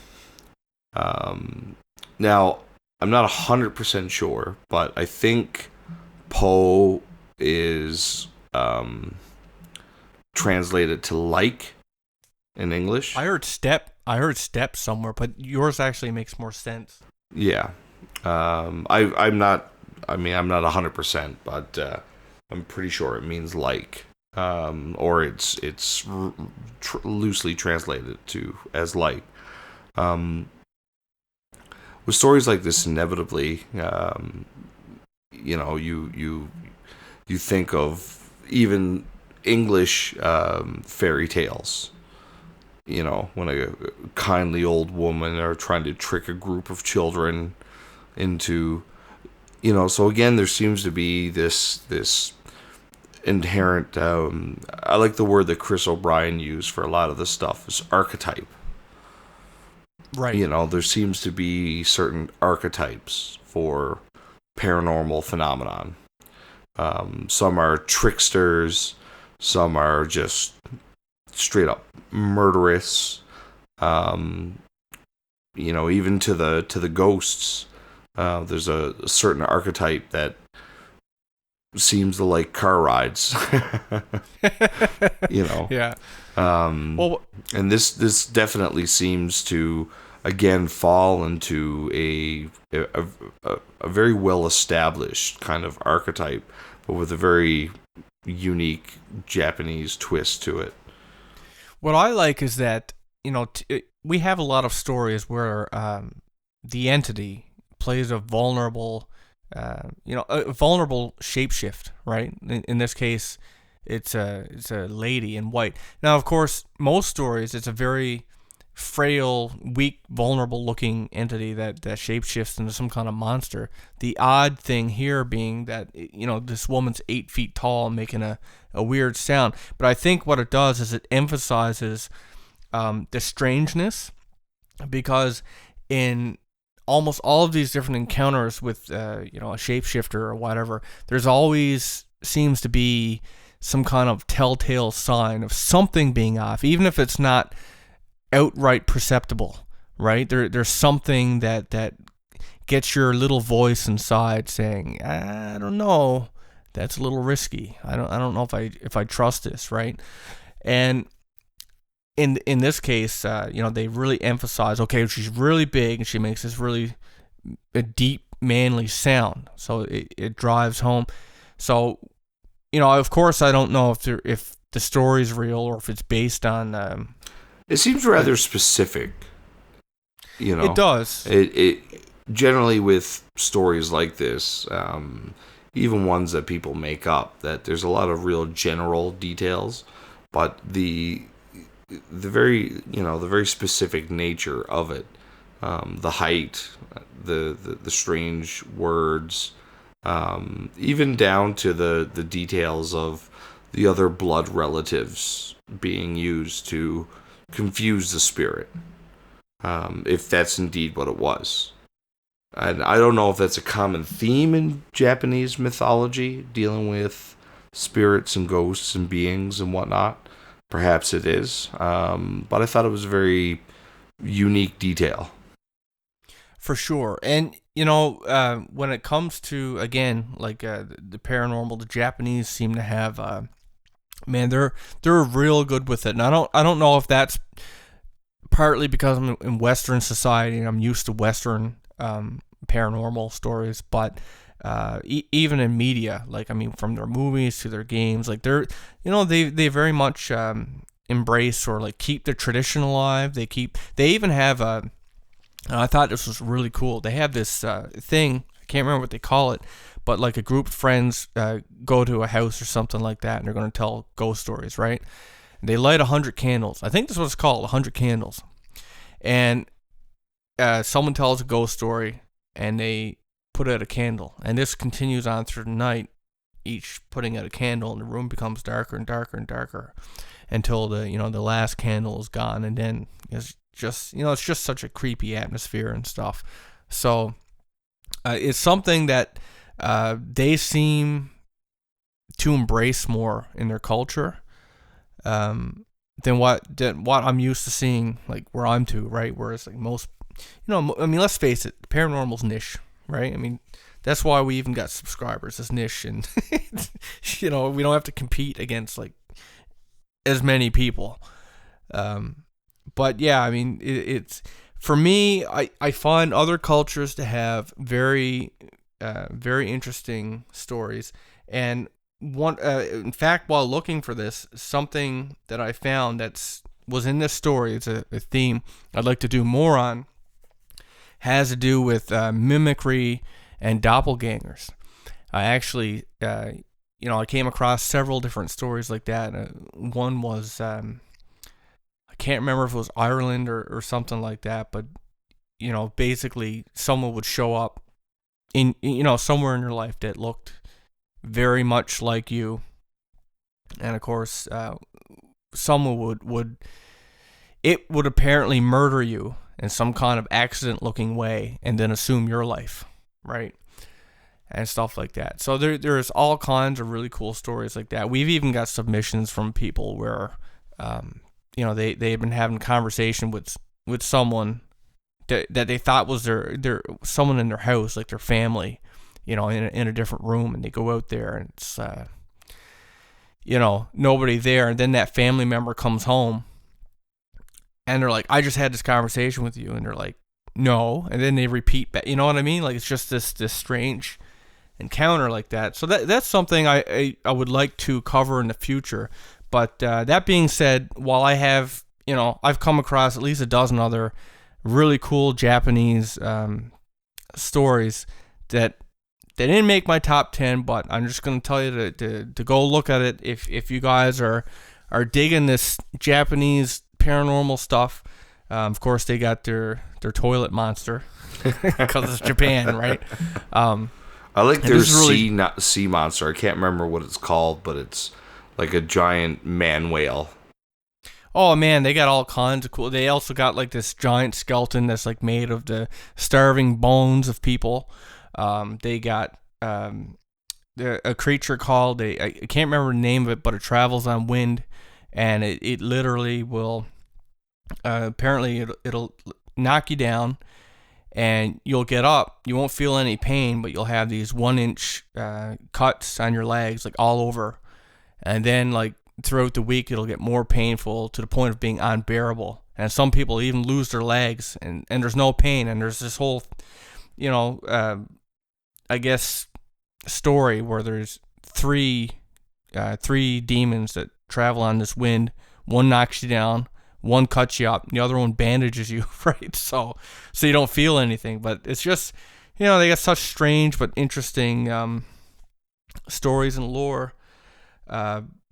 Now, I'm not 100% sure, but I think Poe is translated to like in English. I heard step somewhere, but yours actually makes more sense. Yeah. I'm not 100%, but I'm pretty sure it means like, or it's loosely translated to as like. With stories like this, inevitably, you think of even English fairy tales. When a kindly old woman are trying to trick a group of children into, so again, there seems to be this inherent, I like the word that Chris O'Brien used for a lot of this stuff, is archetype. Right. There seems to be certain archetypes for paranormal phenomenon. Some are tricksters, some are just straight up murderous. Even to the ghosts, there's a certain archetype that seems to like car rides. Yeah. And this definitely seems to again fall into a very well established kind of archetype, but with a very unique Japanese twist to it. What I like is that we have a lot of stories where the entity plays a vulnerable, a vulnerable shapeshift, right? In this case, it's a lady in white. Now, of course, most stories, it's a very frail, weak, vulnerable-looking entity that shapeshifts into some kind of monster. The odd thing here being that this woman's 8 feet tall, making a weird sound. But I think what it does is it emphasizes the strangeness, because in almost all of these different encounters with a shapeshifter or whatever, there's always seems to be some kind of telltale sign of something being off, even if it's not outright perceptible, right? There's something that gets your little voice inside saying, I don't know, that's a little risky. I don't know if I trust this, right? And in this case, they really emphasize, okay, she's really big and she makes this really a deep, manly sound, so it drives home. So, of course, I don't know if the story's real or if it's based on. It seems rather specific. It does. It generally with stories like this, even ones that people make up, that there's a lot of real general details, but the very specific nature of it, the height, the strange words, even down to the details of the other blood relatives being used to confuse the spirit, if that's indeed what it was. And I don't know if that's a common theme in Japanese mythology, dealing with spirits and ghosts and beings and whatnot. Perhaps it is, but I thought it was a very unique detail. For sure. And, when it comes to, again, like the paranormal, the Japanese seem to have, they're real good with it. And I don't know if that's partly because I'm in Western society and I'm used to Western paranormal stories, but even in media, from their movies to their games, they're, they very much embrace or keep the tradition alive. They even have I thought this was really cool. They have this thing, I can't remember what they call it, but a group of friends go to a house or something like that, and they're going to tell ghost stories, right? And they light 100 candles. I think that's what it's called, 100 candles. And someone tells a ghost story, and they put out a candle. And this continues on through the night, each putting out a candle, and the room becomes darker and darker and darker until the last candle is gone. And then it's just such a creepy atmosphere and stuff. So it's something that they seem to embrace more in their culture than what I'm used to seeing, where I'm to, right? Whereas most, let's face it, paranormal's niche, right? That's why we even got subscribers, this niche, and we don't have to compete against as many people. But yeah, it's for me, I find other cultures to have very very interesting stories. And one, in fact, while looking for this, something that I found was in this story, it's a theme I'd like to do more on, has to do with mimicry and doppelgangers. I actually, I came across several different stories like that. One was, I can't remember if it was Ireland or something like that, but, basically someone would show up in, somewhere in your life that looked very much like you. And of course, someone would apparently murder you in some kind of accident looking way and then assume your life, right? And stuff like that. So there's all kinds of really cool stories like that. We've even got submissions from people where, they've been having conversation with someone that they thought was their someone in their house, their family, in a different room, and they go out there and it's, nobody there. And then that family member comes home and they're like, I just had this conversation with you. And they're like, no. And then they repeat back, you know what I mean? It's just this strange encounter like that. So that's something I would like to cover in the future. But that being said, while I have I've come across at least a dozen other really cool Japanese stories that they didn't make my top 10, but I'm just going to tell you to go look at it if you guys are digging this Japanese paranormal stuff. Of course, they got their toilet monster because it's Japan, right? I like their sea monster. I can't remember what it's called, but it's like a giant man whale. Oh man, they got all kinds of cool. They also got like this giant skeleton that's like made of the starving bones of people. They got a creature called I can't remember the name of it, but it travels on wind, and it literally will. Apparently, it'll knock you down, and you'll get up. You won't feel any pain, but you'll have these 1-inch cuts on your legs, like all over, and then like throughout the week it'll get more painful to the point of being unbearable. And some people even lose their legs, and there's no pain, and there's this whole, I guess, story where there's three demons that travel on this wind. One knocks you down, one cuts you up, the other one bandages you, right? So you don't feel anything. But it's just, they got such strange but interesting stories and lore.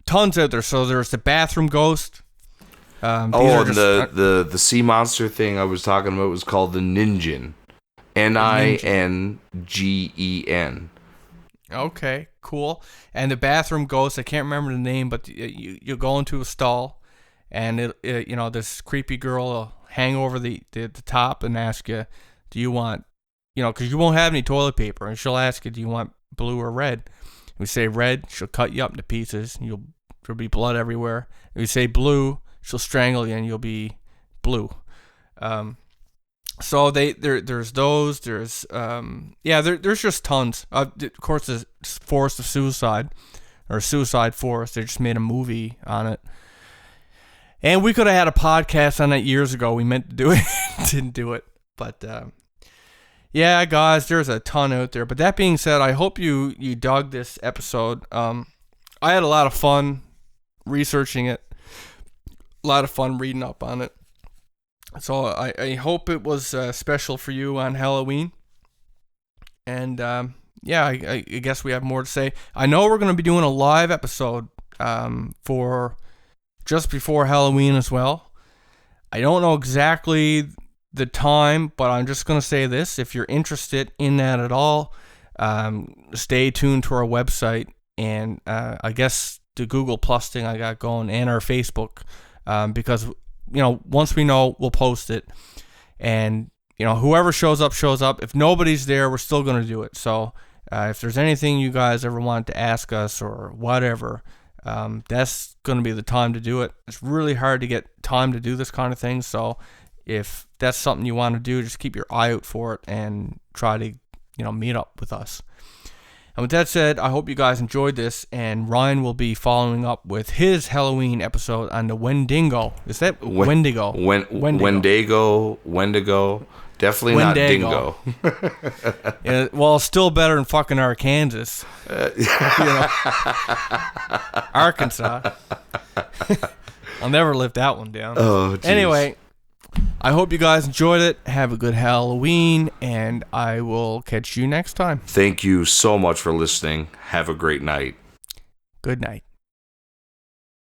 Tons out there. So there's the bathroom ghost. And the sea monster thing I was talking about was called the Ninjin.Ningen. Okay, cool. And the bathroom ghost, I can't remember the name, but you go into a stall, and this creepy girl will hang over the top and ask you, do you want, because you won't have any toilet paper, and she'll ask you, do you want blue or red? If you say red, she'll cut you up into pieces, and there'll be blood everywhere. If you say blue, she'll strangle you, and you'll be blue. So there's those. There's there's just tons. Of course, the Forest of Suicide, or Suicide Forest. They just made a movie on it, and we could have had a podcast on that years ago. We meant to do it, didn't do it. But yeah, guys, there's a ton out there. But that being said, I hope you dug this episode. I had a lot of fun researching it, a lot of fun reading up on it. So I hope it was special for you on Halloween. And I guess we have more to say. I know we're going to be doing a live episode for just before Halloween as well. I don't know exactly the time, but I'm just going to say this. If you're interested in that at all, stay tuned to our website and I guess the Google Plus thing I got going, and our Facebook, because once we know, we'll post it, and whoever shows up. If nobody's there, we're still going to do it. So if there's anything you guys ever want to ask us or whatever, that's going to be the time to do it. It's really hard to get time to do this kind of thing, so if that's something you want to do, just keep your eye out for it and try to meet up with us. And with that said, I hope you guys enjoyed this, and Ryan will be following up with his Halloween episode on the Wendigo. Is that Wendigo? Wendigo. Definitely not dingo. Yeah, well, still better than fucking Arkansas. Arkansas. I'll never live that one down. Oh, geez. Anyway, I hope you guys enjoyed it. Have a good Halloween, and I will catch you next time. Thank you so much for listening. Have a great night. Good night.